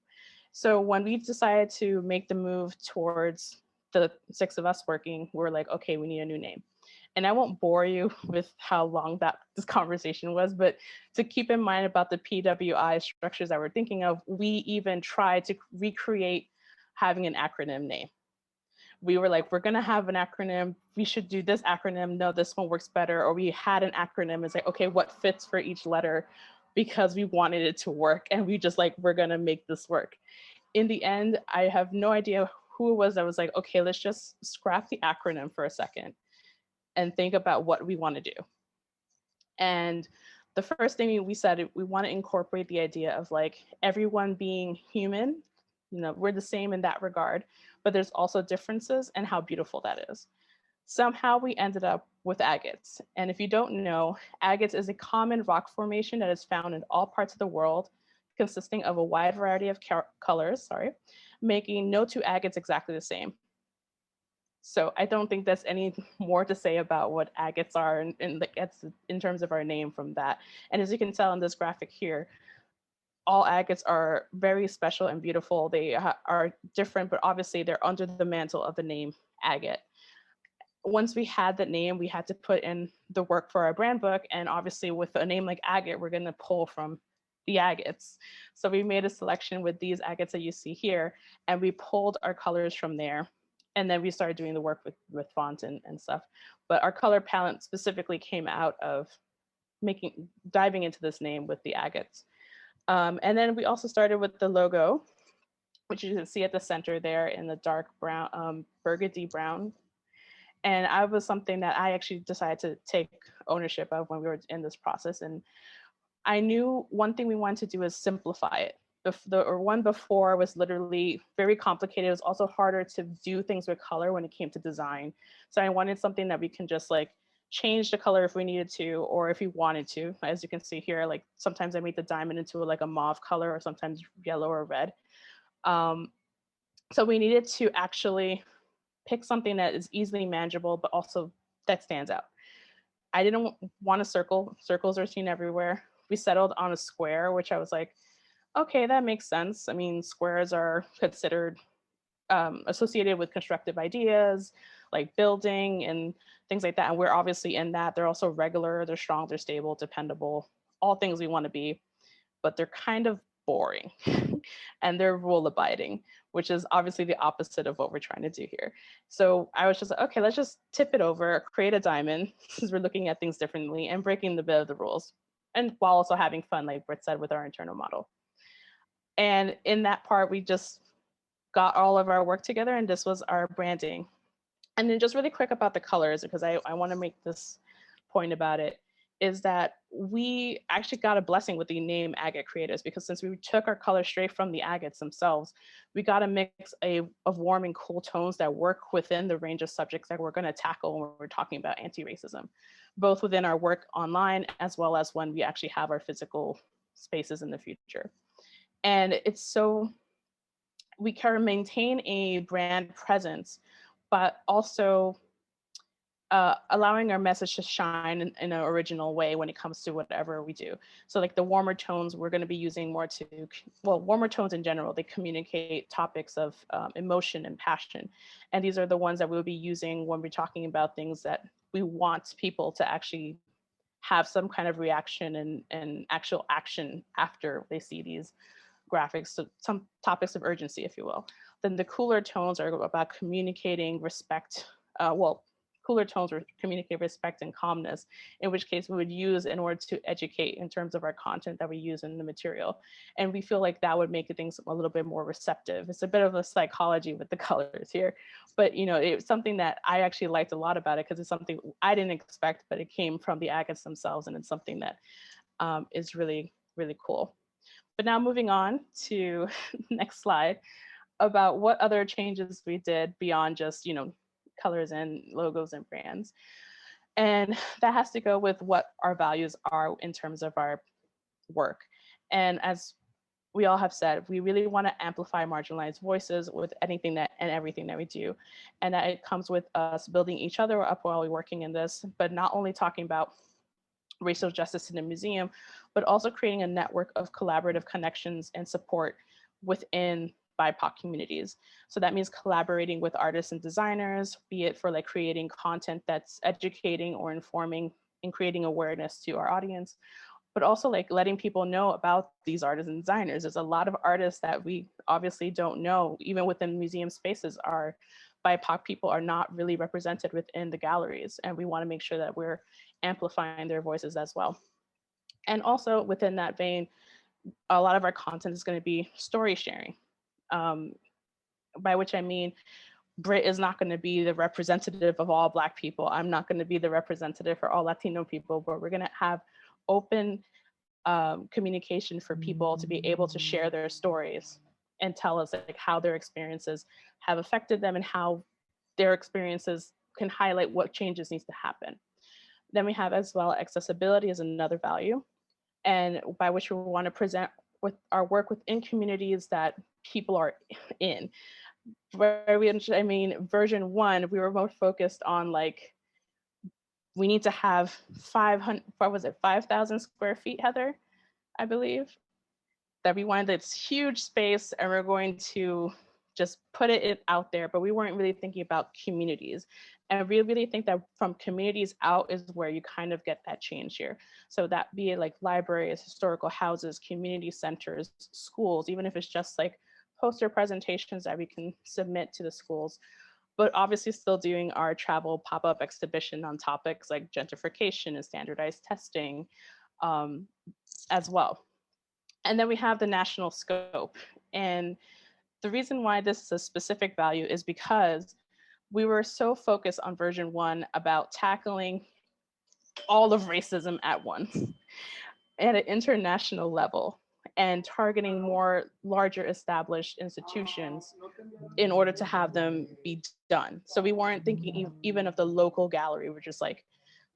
So when we decided to make the move towards the 6 of us working, we're like, okay, we need a new name. And I won't bore you with how long this conversation was, but to keep in mind about the PWI structures that we're thinking of, we even tried to recreate having an acronym name. We were like, we're gonna have an acronym, we should do this acronym, no, this one works better. Or we had an acronym, it's like, okay, what fits for each letter, because we wanted it to work. And we just like, we're gonna make this work. In the end, I have no idea who it was that was like, okay, let's just scrap the acronym for a second and think about what we want to do. And the first thing we said, we want to incorporate the idea of like everyone being human. You know, we're the same in that regard, but there's also differences, and how beautiful that is. Somehow we ended up with agates. And if you don't know, agates is a common rock formation that is found in all parts of the world, consisting of a wide variety of colors, making no 2 agates exactly the same. So I don't think there's any more to say about what agates are in terms of our name from that. And as you can tell in this graphic here, all agates are very special and beautiful. They are different, but obviously they're under the mantle of the name agate. Once we had that name, we had to put in the work for our brand book. And obviously with a name like agate, we're gonna pull from the agates. So we made a selection with these agates that you see here, and we pulled our colors from there. And then we started doing the work with font and stuff. But our color palette specifically came out of diving into this name with the agates. And then we also started with the logo, which you can see at the center there in the dark brown, burgundy brown. And I was something that I actually decided to take ownership of when we were in this process. And I knew one thing we wanted to do is simplify it. The one before was literally very complicated. It was also harder to do things with color when it came to design. So I wanted something that we can just like change the color if we needed to, or if we wanted to. As you can see here, like sometimes I made the diamond into like a mauve color, or sometimes yellow or red. So we needed to actually pick something that is easily manageable, but also that stands out. I didn't want a circle. Circles are seen everywhere. We settled on a square, which I was like, okay, that makes sense. I mean, squares are considered associated with constructive ideas, like building and things like that. And we're obviously in that. They're also regular, they're strong, they're stable, dependable, all things we want to be, but they're kind of boring and they're rule abiding, which is obviously the opposite of what we're trying to do here. So I was just like, okay, let's just tip it over, create a diamond, because we're looking at things differently and breaking the bit of the rules. And while also having fun, like Britt said, with our internal model. And in that part, we just got all of our work together, and this was our branding. And then just really quick about the colors, because I want to make this point about it, is that we actually got a blessing with the name Agate Creatives, because since we took our colors straight from the agates themselves, we got a mix of warm and cool tones that work within the range of subjects that we're going to tackle when we're talking about anti-racism, both within our work online as well as when we actually have our physical spaces in the future. And it's so, we can maintain a brand presence, but also allowing our message to shine in an original way when it comes to whatever we do. So like the warmer tones, we're going to be using more to, well, warmer tones in general, they communicate topics of emotion and passion. And these are the ones that we'll be using when we're talking about things that we want people to actually have some kind of reaction and actual action after they see these graphics, so some topics of urgency, if you will. Then the cooler tones are about communicating respect. Cooler tones will communicate respect and calmness, in which case we would use in order to educate in terms of our content that we use in the material. And we feel like that would make things a little bit more receptive. It's a bit of a psychology with the colors here, but you know, it's something that I actually liked a lot about it, because it's something I didn't expect, but it came from the agates themselves, and it's something that is really, really cool. But now moving on to next slide about what other changes we did beyond just, colors and logos and brands. And that has to go with what our values are in terms of our work. And as we all have said, we really want to amplify marginalized voices with anything that and everything that we do. And that it comes with us building each other up while we're working in this, but not only talking about racial justice in the museum, but also creating a network of collaborative connections and support within BIPOC communities. So that means collaborating with artists and designers, be it for like creating content that's educating or informing and creating awareness to our audience, but also like letting people know about these artists and designers. There's a lot of artists that we obviously don't know, even within museum spaces. Our BIPOC people are not really represented within the galleries, and we want to make sure that we're amplifying their voices as well. And also within that vein, a lot of our content is going to be story sharing, by which I mean Britt is not going to be the representative of all Black people. I'm not going to be the representative for all Latino people, but we're going to have open communication for people to be able to share their stories and tell us like how their experiences have affected them and how their experiences can highlight what changes needs to happen. Then we have as well accessibility as another value, and by which we want to present with our work within communities that people are in. Version 1, we were more focused on like, we need to have 5,000 square feet, Heather, I believe, that we wanted this huge space and we're going to just put it out there, but we weren't really thinking about communities. And we really think that from communities out is where you kind of get that change here. So that be it like libraries, historical houses, community centers, schools, even if it's just like poster presentations that we can submit to the schools, but obviously still doing our travel pop-up exhibition on topics like gentrification and standardized testing as well. And then we have the national scope. And the reason why this is a specific value is because we were so focused on version 1 about tackling all of racism at once at an international level and targeting more larger established institutions in order to have them be done. So we weren't thinking even of the local gallery. We're just like,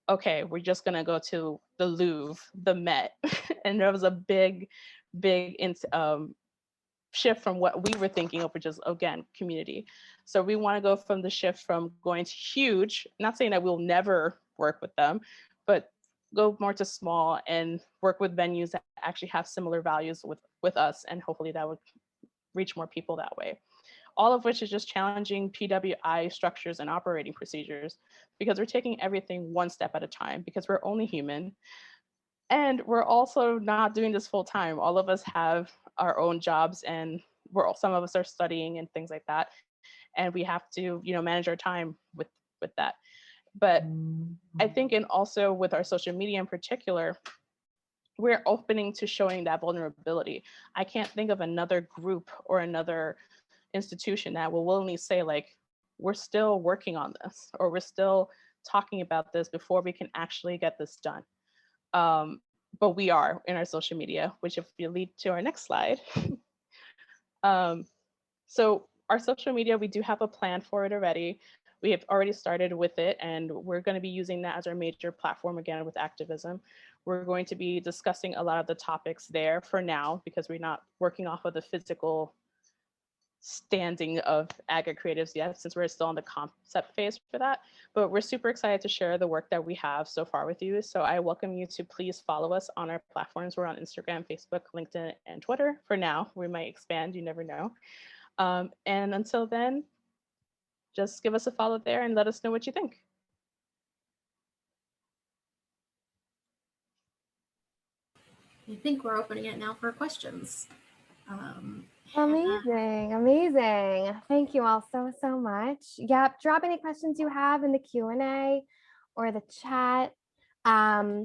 okay, we're just gonna go to the Louvre, the Met. And there was a big shift from what we were thinking of, which is, again, community. So we want to go from the shift from going to huge, not saying that we'll never work with them, but go more to small and work with venues that actually have similar values with us, and hopefully that would reach more people that way. All of which is just challenging PWI structures and operating procedures, because we're taking everything one step at a time, because we're only human. And we're also not doing this full time. All of us have our own jobs, and some of us are studying and things like that. And we have to, manage our time with that. But I think, and also with our social media in particular, we're opening to showing that vulnerability. I can't think of another group or another institution that will willingly say, like, we're still working on this, or we're still talking about this before we can actually get this done. But we are in our social media, which if you lead to our next slide. So our social media, we do have a plan for it already. We have already started with it, and we're going to be using that as our major platform again with activism. We're going to be discussing a lot of the topics there for now, because we're not working off of the physical standing of Agate Creatives yet, since we're still in the concept phase for that. But we're super excited to share the work that we have so far with you. So I welcome you to please follow us on our platforms. We're on Instagram, Facebook, LinkedIn, and Twitter. For now, we might expand, you never know. And until then, just give us a follow there and let us know what you think. I think we're opening it now for questions. Amazing. Thank you all so much. Yep, drop any questions you have in the Q&A or the chat. I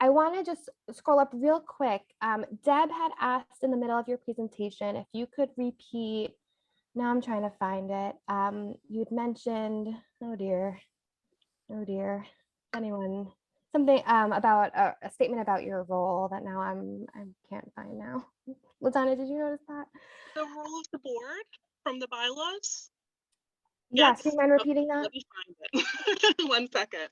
want to just scroll up real quick. Deb had asked in the middle of your presentation if you could repeat. Now I'm trying to find it. You'd mentioned, oh dear. Anyone something about a statement about your role that now I can't find now. Latanya, did you notice that? The role of the board from the bylaws? Yes, do you mind Oh, repeating that? let me find it. 1 second.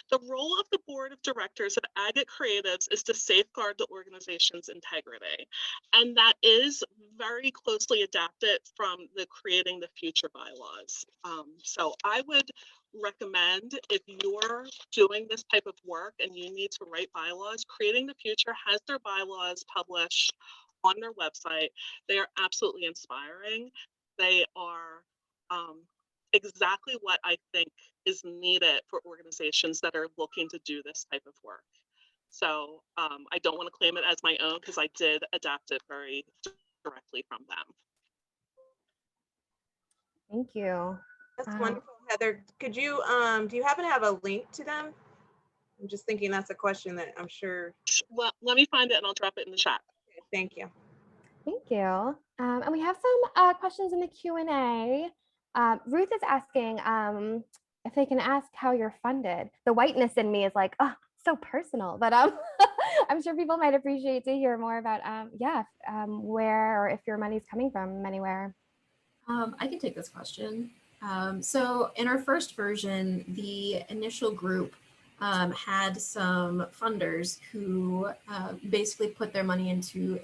The role of the board of directors of Agate Creatives is to safeguard the organization's integrity. And that is very closely adapted from the Creating the Future bylaws. So I would recommend, if you're doing this type of work and you need to write bylaws, Creating the Future has their bylaws published on their website. They are absolutely inspiring. They are exactly what I think is needed for organizations that are looking to do this type of work. So I don't want to claim it as my own because I did adapt it very directly from them. Thank you. That's wonderful, Heather. Could you, do you happen to have a link to them? I'm just thinking that's a question that I'm sure. Well, let me find it and I'll drop it in the chat. Okay, thank you. Thank you. And we have some questions in the Q&A. Ruth is asking if they can ask how you're funded. The whiteness in me is like, oh, so personal, but I'm sure people might appreciate to hear more about, where or if your money's coming from anywhere. I can take this question. So in our first version, the initial group had some funders who basically put their money into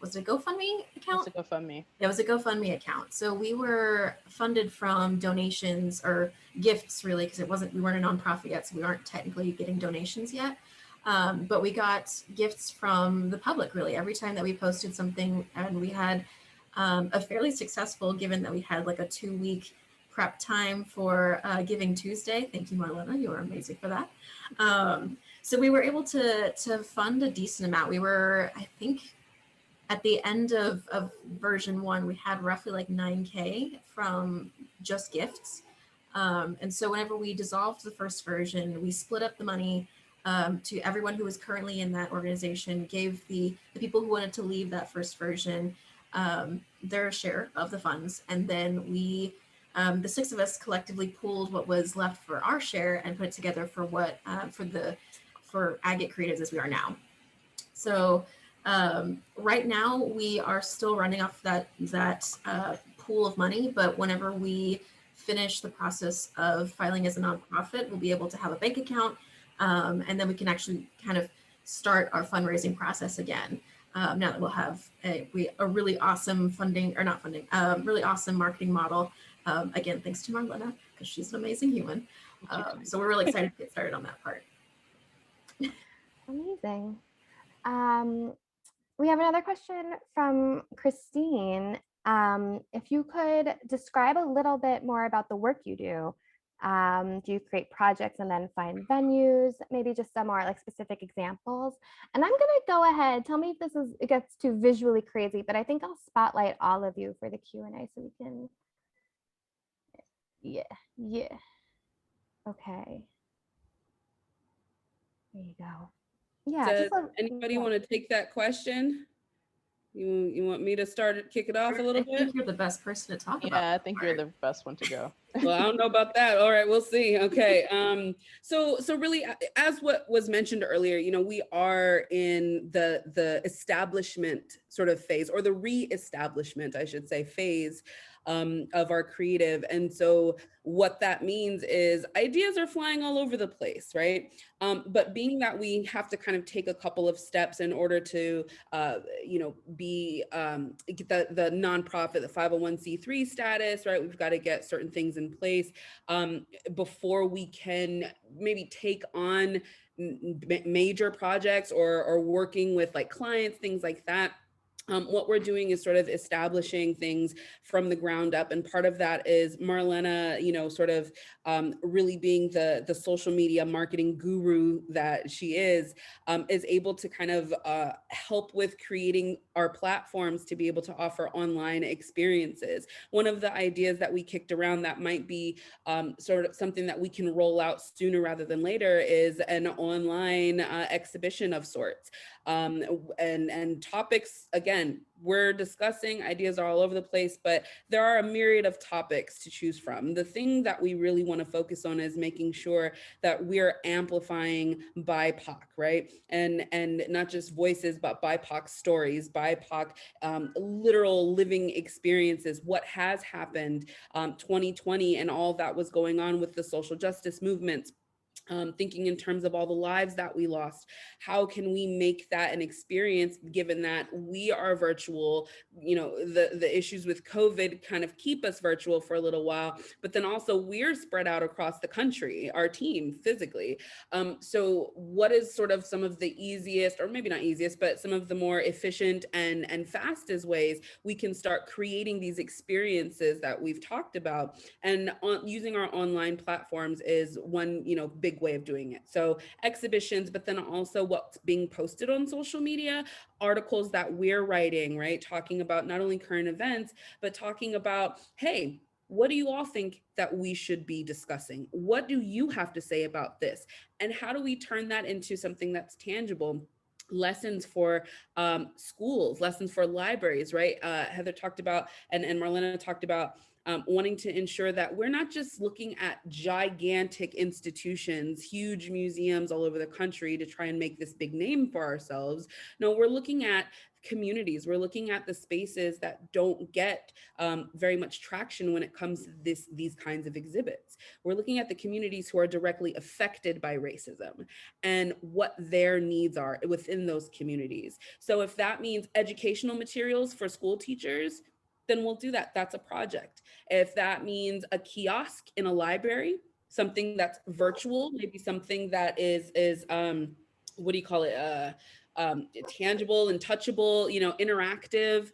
was it a GoFundMe account? It's a GoFundMe. It was a GoFundMe account. So we were funded from donations or gifts, really, because we weren't a nonprofit yet, so we aren't technically getting donations yet. But we got gifts from the public, really, every time that we posted something, and we had a fairly successful, given that we had like a 2-week prep time for Giving Tuesday. Thank you, Marlena. You were amazing for that. So we were able to fund a decent amount. We were, I think, at the end of version 1, we had roughly like 9K from just gifts. And so whenever we dissolved the first version, we split up the money to everyone who was currently in that organization, gave the people who wanted to leave that first version their share of the funds. And then we, the 6 of us collectively pooled what was left for our share and put it together for what, for Agate Creatives as we are now. So right now we are still running off that pool of money, but whenever we finish the process of filing as a nonprofit, we'll be able to have a bank account, and then we can actually kind of start our fundraising process again. Now that we'll have a really awesome really awesome marketing model. Again, thanks to Marlena, because she's an amazing human. So we're really excited to get started on that part. Amazing. We have another question from Christine. If you could describe a little bit more about the work you do. Do you create projects and then find venues? Maybe just some more like specific examples. And I'm gonna go ahead, tell me if it gets too visually crazy, but I think I'll spotlight all of you for the Q&A so we can, yeah. Okay. There you go. Yeah. Does anybody want to take that question? You want me to kick it off a little bit? I think you're the best person to talk about. Yeah, I think you're the best one to go. Well, I don't know about that. All right, we'll see. Okay. So really, as what was mentioned earlier, we are in the establishment sort of phase, or the re-establishment, I should say, phase of our creative. And so what that means is ideas are flying all over the place, right? But being that we have to kind of take a couple of steps in order to, get the nonprofit, the 501c3 status, right? We've got to get certain things in place before we can maybe take on major projects or working with like clients, things like that. What we're doing is sort of establishing things from the ground up. And part of that is Marlena, sort of really being the social media marketing guru that she is able to kind of help with creating our platforms to be able to offer online experiences. One of the ideas that we kicked around that might be sort of something that we can roll out sooner rather than later is an online exhibition of sorts. And topics, again, again, we're discussing, ideas are all over the place, but there are a myriad of topics to choose from. The thing that we really want to focus on is making sure that we're amplifying BIPOC, right? And not just voices, but BIPOC stories, BIPOC literal living experiences, what has happened, 2020 and all that was going on with the social justice movements. Thinking in terms of all the lives that we lost, how can we make that an experience, given that we are virtual? You know, the issues with COVID kind of keep us virtual for a little while, but then also we're spread out across the country, our team physically. So what is sort of some of the easiest, or maybe not easiest, but some of the more efficient and fastest ways we can start creating these experiences that we've talked about? And using our online platforms is one, you know, big way of doing it. So exhibitions, but then also what's being posted on social media, articles that we're writing, right? Talking about not only current events, but talking about, hey, what do you all think that we should be discussing? What do you have to say about this? And how do we turn that into something that's tangible? Lessons for schools, lessons for libraries, right? Heather talked about, and Marlena talked about, wanting to ensure that we're not just looking at gigantic institutions, huge museums all over the country to try and make this big name for ourselves. No, we're looking at communities. We're looking at the spaces that don't get very much traction when it comes to these kinds of exhibits. We're looking at the communities who are directly affected by racism and what their needs are within those communities. So if that means educational materials for school teachers, then we'll do that. That's a project. If that means a kiosk in a library, something that's virtual, maybe something that is what do you call it? Tangible and touchable, you know, interactive,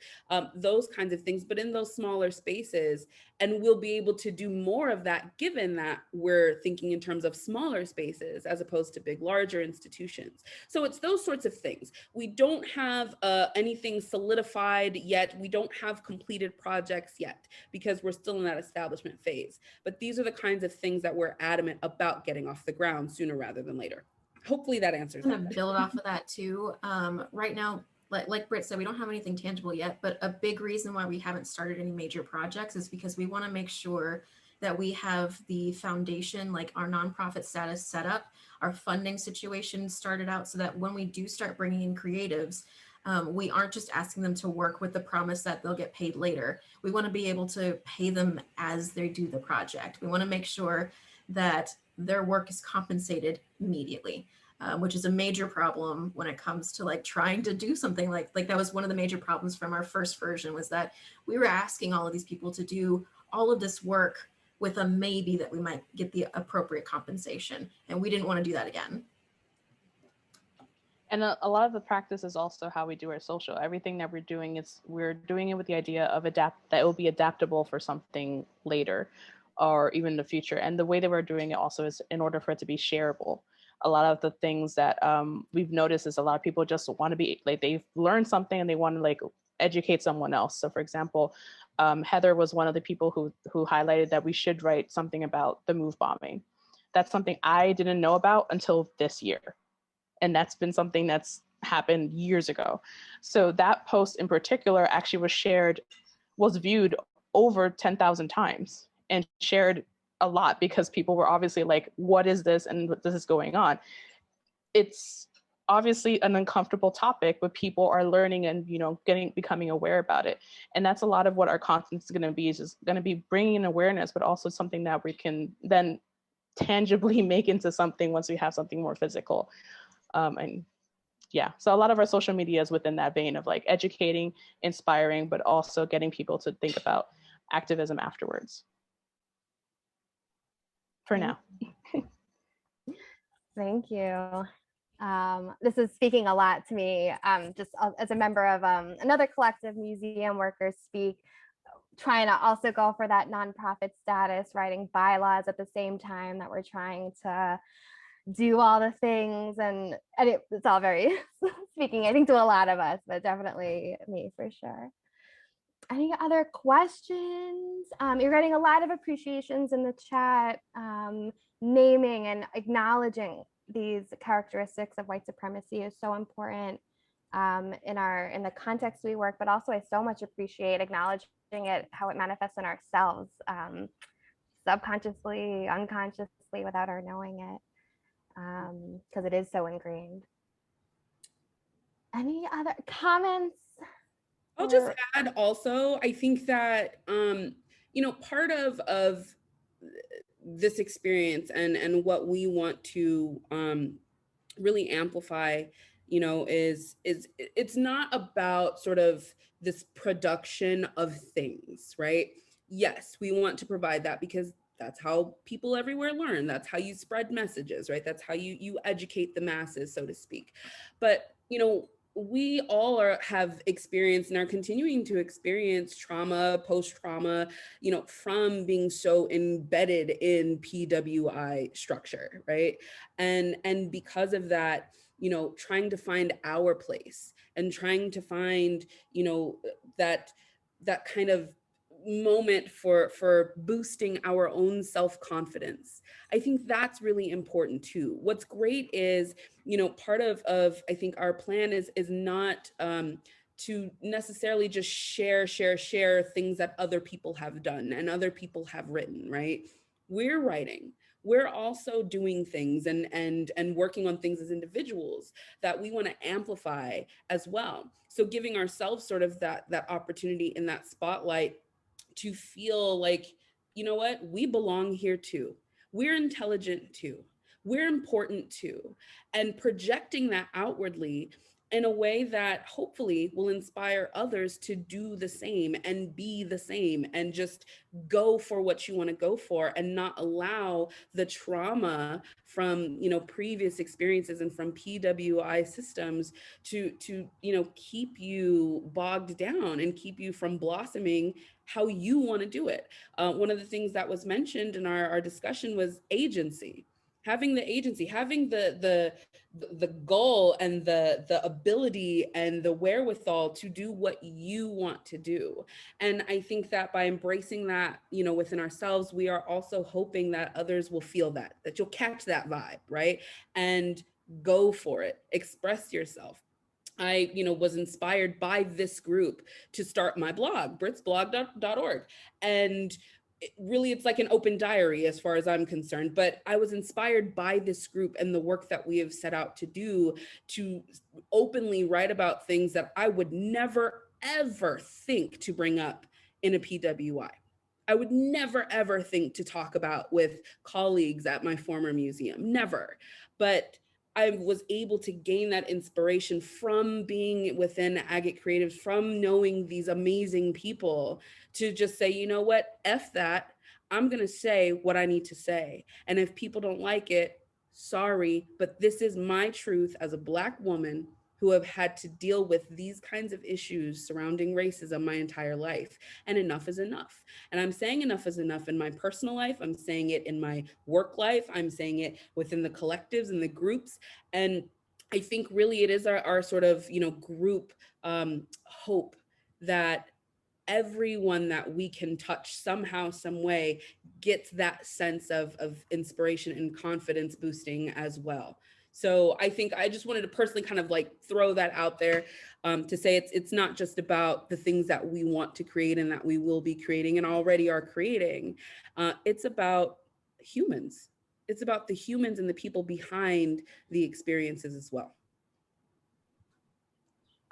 those kinds of things, but in those smaller spaces. And we'll be able to do more of that, given that we're thinking in terms of smaller spaces as opposed to big, larger institutions. So it's those sorts of things. We don't have anything solidified yet. We don't have completed projects yet because we're still in that establishment phase. But these are the kinds of things that we're adamant about getting off the ground sooner rather than later. Hopefully that answers I'm that. gonna build off of that too. Right now, like Britt said, we don't have anything tangible yet, but a big reason why we haven't started any major projects is because we want to make sure that we have the foundation, like our nonprofit status set up, our funding situation started out, so that when we do start bringing in creatives, we aren't just asking them to work with the promise that they'll get paid later. We want to be able to pay them as they do the project. We want to make sure that their work is compensated immediately, which is a major problem when it comes to like trying to do something like that was one of the major problems from our first version, was that we were asking all of these people to do all of this work with a maybe that we might get the appropriate compensation. And we didn't want to do that again. And a lot of the practice is also how we do our social. Everything that we're doing it with the idea of that it will be adaptable for something later or even in the future. And the way that we're doing it also is in order for it to be shareable. A lot of the things that we've noticed is a lot of people just want to be like, they've learned something and they want to like educate someone else. So for example, Heather was one of the people who highlighted that we should write something about the MOVE bombing. That's something I didn't know about until this year. And that's been something that's happened years ago. So that post in particular actually was viewed over 10,000 times and shared a lot because people were obviously like, what is this and what this is going on? It's obviously an uncomfortable topic, but people are learning and, you know, becoming aware about it. And that's a lot of what our content is going to be, is just going to be bringing awareness, but also something that we can then tangibly make into something once we have something more physical. And yeah, so a lot of our social media is within that vein of like educating, inspiring, but also getting people to think about activism afterwards. For now. Thank you. This is speaking a lot to me, just as a member of another collective, Museum Workers Speak, trying to also go for that nonprofit status, writing bylaws at the same time that we're trying to do all the things, and it's all very speaking, I think, to a lot of us, but definitely me for sure. Any other questions? You're getting a lot of appreciations in the chat, naming and acknowledging these characteristics of white supremacy is so important in the context we work, but also I so much appreciate acknowledging it, how it manifests in ourselves, subconsciously, unconsciously, without our knowing it, because it is so ingrained. Any other comments? I'll just add also, I think that, you know, part of this experience and what we want to really amplify, you know, is it's not about sort of this production of things, right? Yes, we want to provide that because that's how people everywhere learn. That's how you spread messages, right? That's how you educate the masses, so to speak. But, you know, we all have experienced and are continuing to experience trauma, post-trauma, you know, from being so embedded in PWI structure, right? And because of that, you know, trying to find our place and trying to find, you know, that kind of moment for boosting our own self-confidence. I think that's really important too. What's great is, you know, part of I think our plan is not to necessarily just share things that other people have done and other people have written, right? We're writing. We're also doing things and working on things as individuals that we want to amplify as well. So giving ourselves sort of that opportunity in that spotlight to feel like, you know what, we belong here too. We're intelligent too. We're important too. And projecting that outwardly in a way that hopefully will inspire others to do the same and be the same and just go for what you want to go for and not allow the trauma from, you know, previous experiences and from PWI systems to you know, keep you bogged down and keep you from blossoming how you want to do it. One of the things that was mentioned in our discussion was agency. Having the agency, having the goal and the ability and the wherewithal to do what you want to do. And I think that by embracing that, you know, within ourselves, we are also hoping that others will feel that you'll catch that vibe, right? And go for it, express yourself. I, you know, was inspired by this group to start my blog, britsblog.org. And really, it's like an open diary as far as I'm concerned. But I was inspired by this group and the work that we have set out to do to openly write about things that I would never, ever think to bring up in a PWI. I would never, ever think to talk about with colleagues at my former museum, never. But I was able to gain that inspiration from being within Agate Creative, from knowing these amazing people to just say, you know what, F that, I'm gonna say what I need to say. And if people don't like it, sorry, but this is my truth as a Black woman who have had to deal with these kinds of issues surrounding racism my entire life. And enough is enough. And I'm saying enough is enough in my personal life. I'm saying it in my work life. I'm saying it within the collectives and the groups. And I think really it is our sort of, you know, group hope that everyone that we can touch somehow, some way, gets that sense of inspiration and confidence boosting as well. So I think I just wanted to personally kind of like throw that out there to say it's not just about the things that we want to create and that we will be creating and already are creating. It's about humans. It's about the humans and the people behind the experiences as well.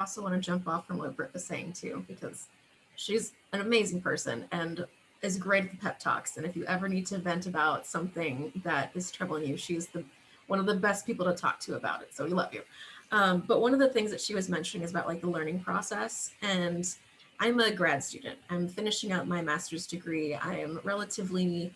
I also want to jump off from what Britt was saying too, because she's an amazing person and is great at the pep talks. And if you ever need to vent about something that is troubling you, she's one of the best people to talk to about it. So we love you. But one of the things that she was mentioning is about like the learning process. And I'm a grad student. I'm finishing up my master's degree. I am relatively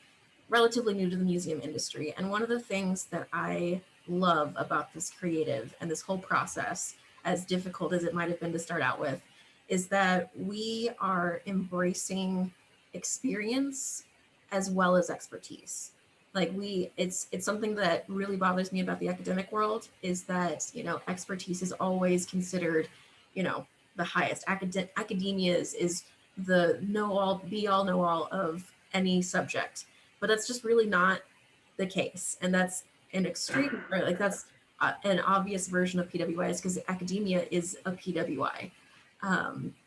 new to the museum industry. And one of the things that I love about this creative and this whole process, as difficult as it might have been to start out with, is that we are embracing experience as well as expertise. Like it's something that really bothers me about the academic world is that, you know, expertise is always considered, you know, the highest. Academia is the know-all, be-all, know-all of any subject, but that's just really not the case. And that's an extreme, right? Like that's an obvious version of PWIs because academia is a PWI.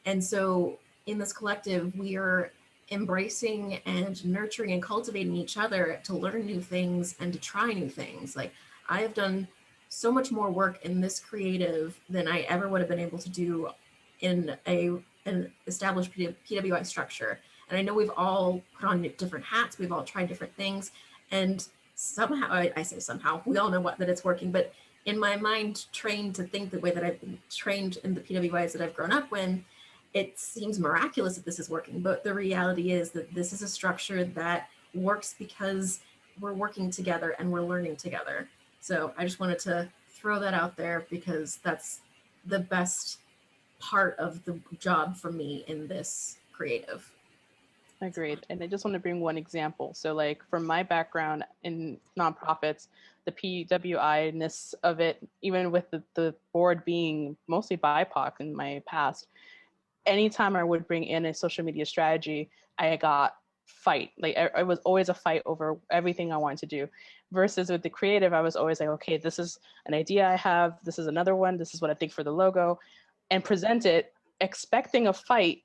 And so in this collective, we are embracing and nurturing and cultivating each other to learn new things and to try new things. Like I have done so much more work in this creative than I ever would have been able to do in an established PWI structure. And I know we've all put on different hats, we've all tried different things, and somehow, I say somehow, we all know that it's working, but in my mind, trained to think the way that I've been trained in the PWIs that I've grown up with, it seems miraculous that this is working. But the reality is that this is a structure that works because we're working together and we're learning together. So I just wanted to throw that out there because that's the best part of the job for me in this creative. Agreed. And I just want to bring one example. So like from my background in nonprofits, the PWI-ness of it, even with the board being mostly BIPOC in my past, anytime I would bring in a social media strategy, I got fight. Like it was always a fight over everything I wanted to do. Versus with the creative, I was always like, okay, this is an idea I have. This is another one. This is what I think for the logo, and present it expecting a fight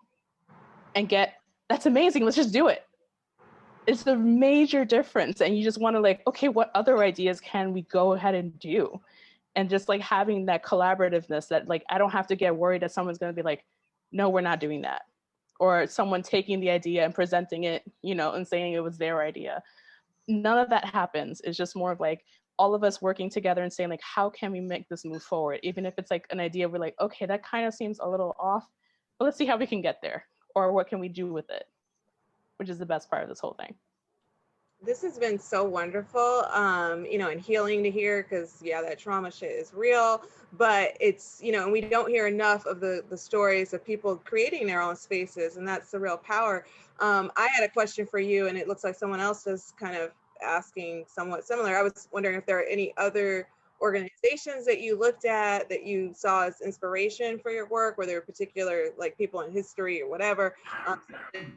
and get, that's amazing. Let's just do it. It's a major difference. And you just want to like, okay, what other ideas can we go ahead and do? And just like having that collaborativeness that like, I don't have to get worried that someone's going to be like, no, we're not doing that. Or someone taking the idea and presenting it, you know, and saying it was their idea. None of that happens. It's just more of like all of us working together and saying like, how can we make this move forward? Even if it's like an idea, we're like, okay, that kind of seems a little off, but let's see how we can get there. Or what can we do with it? Which is the best part of this whole thing. This has been so wonderful, you know, and healing to hear, because yeah, that trauma shit is real, but it's, you know, and we don't hear enough of the stories of people creating their own spaces, and that's the real power. I had a question for you, and it looks like someone else is kind of asking somewhat similar. I was wondering if there are any other organizations that you looked at that you saw as inspiration for your work, were there particular like people in history or whatever.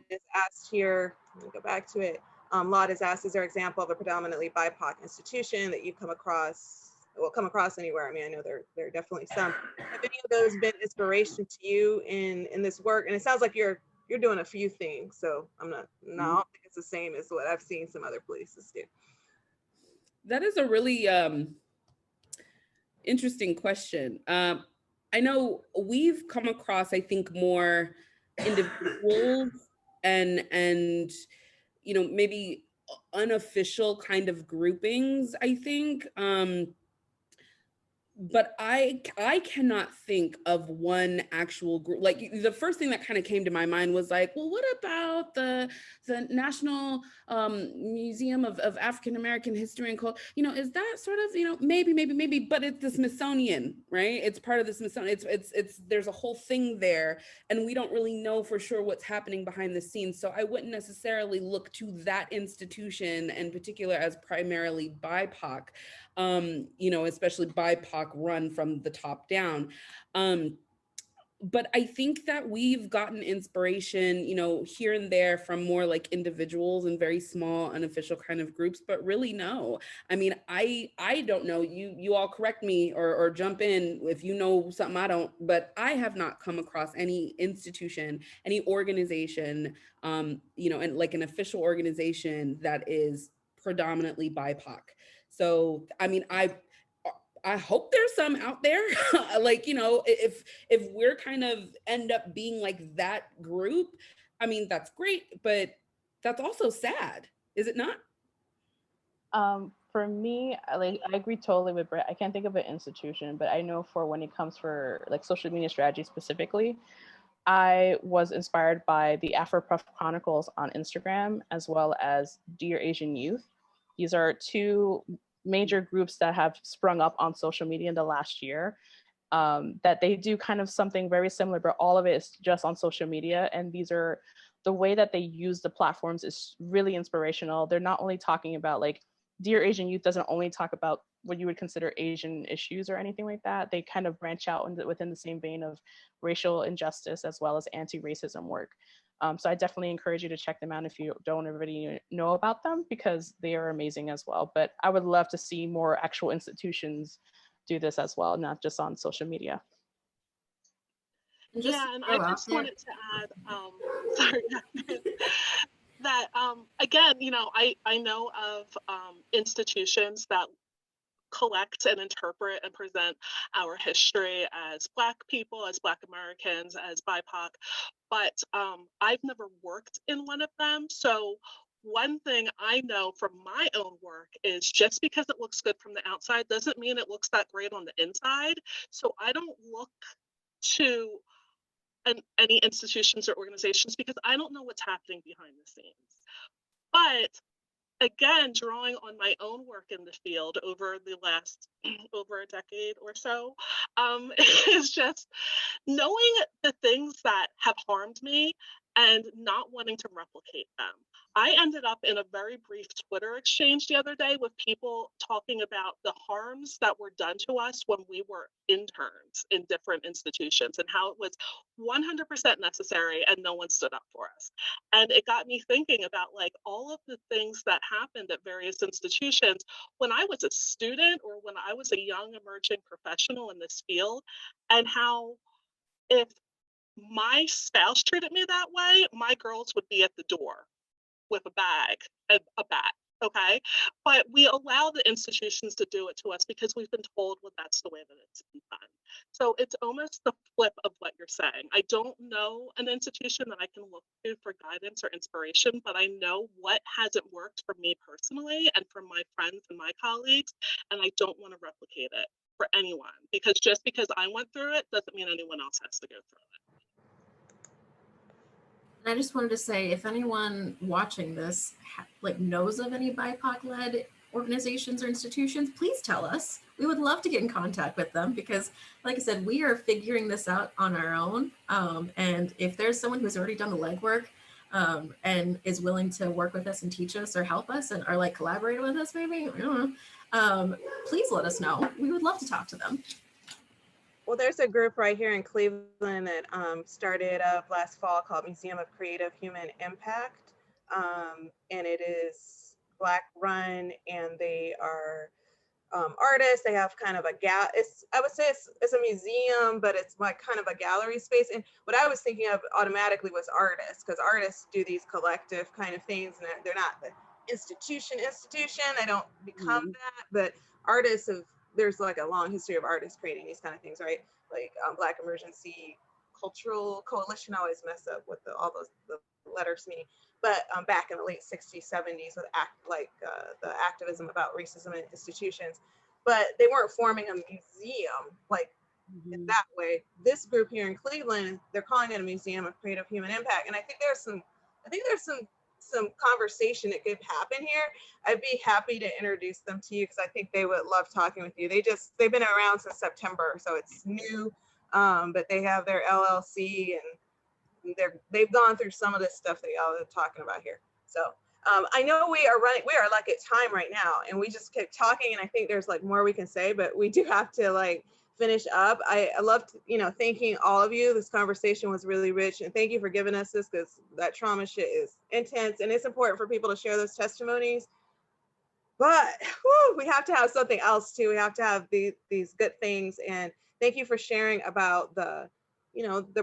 It's asked here, let me go back to it. Laud has asked, is there an example of a predominantly BIPOC institution that you've come across anywhere? I mean, I know there are definitely some. Have any of those been inspiration to you in this work? And it sounds like you're doing a few things, so I don't think it's the same as what I've seen some other places do. That is a really interesting question. I know we've come across, I think, more individuals and you know, maybe unofficial kind of groupings, I think. But I cannot think of one actual group. Like the first thing that kind of came to my mind was like, well, what about the National Museum of African American History and Culture? You know, is that sort of, you know, maybe, but it's the Smithsonian, right? It's part of the Smithsonian. It's there's a whole thing there, and we don't really know for sure what's happening behind the scenes. So I wouldn't necessarily look to that institution in particular as primarily BIPOC. You know, especially BIPOC run from the top down. But I think that we've gotten inspiration, you know, here and there from more like individuals and very small unofficial kind of groups, but really no. I mean, I don't know, you all correct me or jump in if you know something I don't, but I have not come across any institution, any organization, you know, and like an official organization that is predominantly BIPOC. So, I mean, I hope there's some out there. Like, you know, if we're kind of end up being like that group, I mean, that's great, but that's also sad, is it not? For me, like I agree totally with Britt. I can't think of an institution, but I know for when it comes for like social media strategy specifically, I was inspired by the Afro Puff Chronicles on Instagram, as well as Dear Asian Youth. These are two major groups that have sprung up on social media in the last year, that they do kind of something very similar, but all of it is just on social media. And these are, the way that they use the platforms is really inspirational. They're not only talking about like, Dear Asian Youth doesn't only talk about what you would consider Asian issues or anything like that. They kind of branch out within the same vein of racial injustice as well as anti-racism work. So I definitely encourage you to check them out if you don't already know about them, because they are amazing as well. But I would love to see more actual institutions do this as well, not just on social media. And Yeah, and I throw out just there- wanted to add, sorry, that again, I know of institutions that collect and interpret and present our history as Black people, as Black Americans, as BIPOC, but I've never worked in one of them. So one thing I know from my own work is just because it looks good from the outside doesn't mean it looks that great on the inside. So I don't look to any institutions or organizations because I don't know what's happening behind the scenes. But again, drawing on my own work in the field over the last over a decade or so, is just knowing the things that have harmed me and not wanting to replicate them. I ended up in a very brief Twitter exchange the other day with people talking about the harms that were done to us when we were interns in different institutions and how it was 100% necessary and no one stood up for us. And it got me thinking about like all of the things that happened at various institutions when I was a student or when I was a young emerging professional in this field, and how if my spouse treated me that way, my girls would be at the door with a bag and a bat, okay? But we allow the institutions to do it to us because we've been told, well, that's the way that it's been done. So it's almost the flip of what you're saying. I don't know an institution that I can look to for guidance or inspiration, but I know what hasn't worked for me personally and for my friends and my colleagues, and I don't want to replicate it for anyone, because just because I went through it doesn't mean anyone else has to go through it. And I just wanted to say, if anyone watching this knows of any BIPOC-led organizations or institutions, please tell us. We would love to get in contact with them because, like I said, we are figuring this out on our own. And if there's someone who's already done the legwork and is willing to work with us and teach us or help us and or like collaborate with us, maybe, I don't know, please let us know. We would love to talk to them. Well, there's a group right here in Cleveland that started up last fall called Museum of Creative Human Impact. And it is Black run, and they are artists. They have kind of a I would say it's a museum, but it's like kind of a gallery space. And what I was thinking of automatically was artists, because artists do these collective kind of things, and they're not the institution. They don't become that, but artists have, there's like a long history of artists creating these kind of things, right? Like Black Emergency Cultural Coalition, I always mess up what all those the letters mean. But back in the late 60s, 70s with the activism about racism in institutions. But they weren't forming a museum like in that way. This group here in Cleveland, they're calling it a Museum of Creative Human Impact. And I think there's some conversation that could happen here. I'd be happy to introduce them to you because I think they would love talking with you. They've been around since September, so it's new, but they have their LLC and they've gone through some of this stuff that y'all are talking about here. So I know we are like at time right now, and we just kept talking, and I think there's like more we can say, but we do have to like finish up. I loved, thanking all of you. This conversation was really rich, and thank you for giving us this, because that trauma shit is intense, and it's important for people to share those testimonies. But we have to have something else too. We have to have these good things, and thank you for sharing about the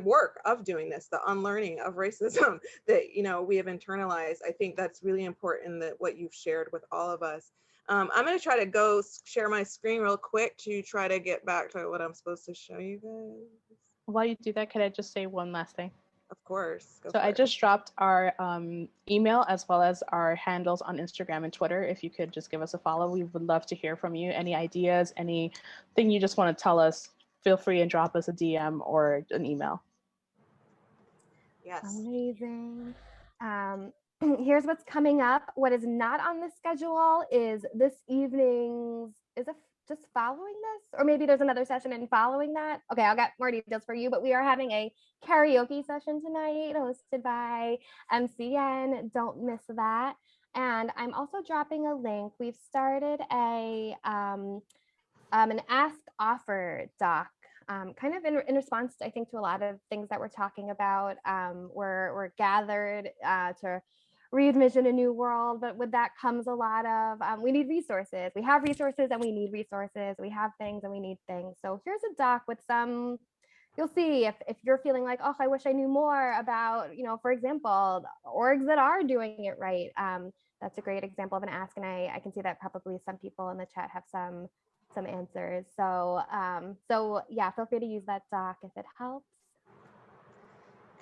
work of doing this, the unlearning of racism that, we have internalized. I think that's really important, that what you've shared with all of us. I'm going to try to go share my screen real quick to try to get back to what I'm supposed to show you guys. While you do that, could I just say one last thing? Of course. So I just dropped our email as well as our handles on Instagram and Twitter. If you could just give us a follow, we would love to hear from you. Any ideas, anything you just want to tell us, feel free and drop us a DM or an email. Yes. Amazing. Here's what's coming up. What is not on the schedule is this evening's, just following this? Or maybe there's another session and following that? Okay, I'll get more details for you, but we are having a karaoke session tonight hosted by MCN. Don't miss that. And I'm also dropping a link. We've started an Ask Offer doc, kind of in response, I think, to a lot of things that we're talking about. We're gathered to reimagine a new world, but with that comes a lot of, we need resources. We have resources and we need resources. We have things and we need things. So here's a doc with some, you'll see if you're feeling like, oh, I wish I knew more about, for example, orgs that are doing it right. That's a great example of an ask. And I can see that probably some people in the chat have some answers. So, so yeah, feel free to use that doc if it helps.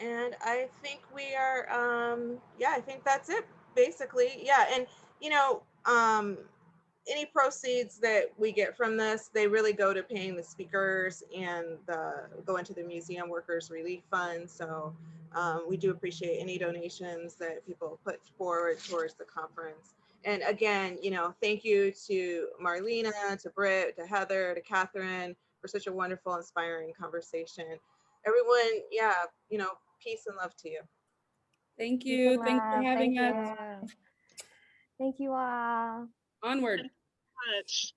And I think we are, yeah, I think that's it, basically. Yeah, and, any proceeds that we get from this, they really go to paying the speakers and go into the museum workers relief fund. So we do appreciate any donations that people put forward towards the conference. And again, thank you to Marlena, to Britt, to Heather, to Kathren for such a wonderful, inspiring conversation. Everyone, yeah, peace and love to you. Thank you. Thanks for having us. Thank you all. Onward. Much.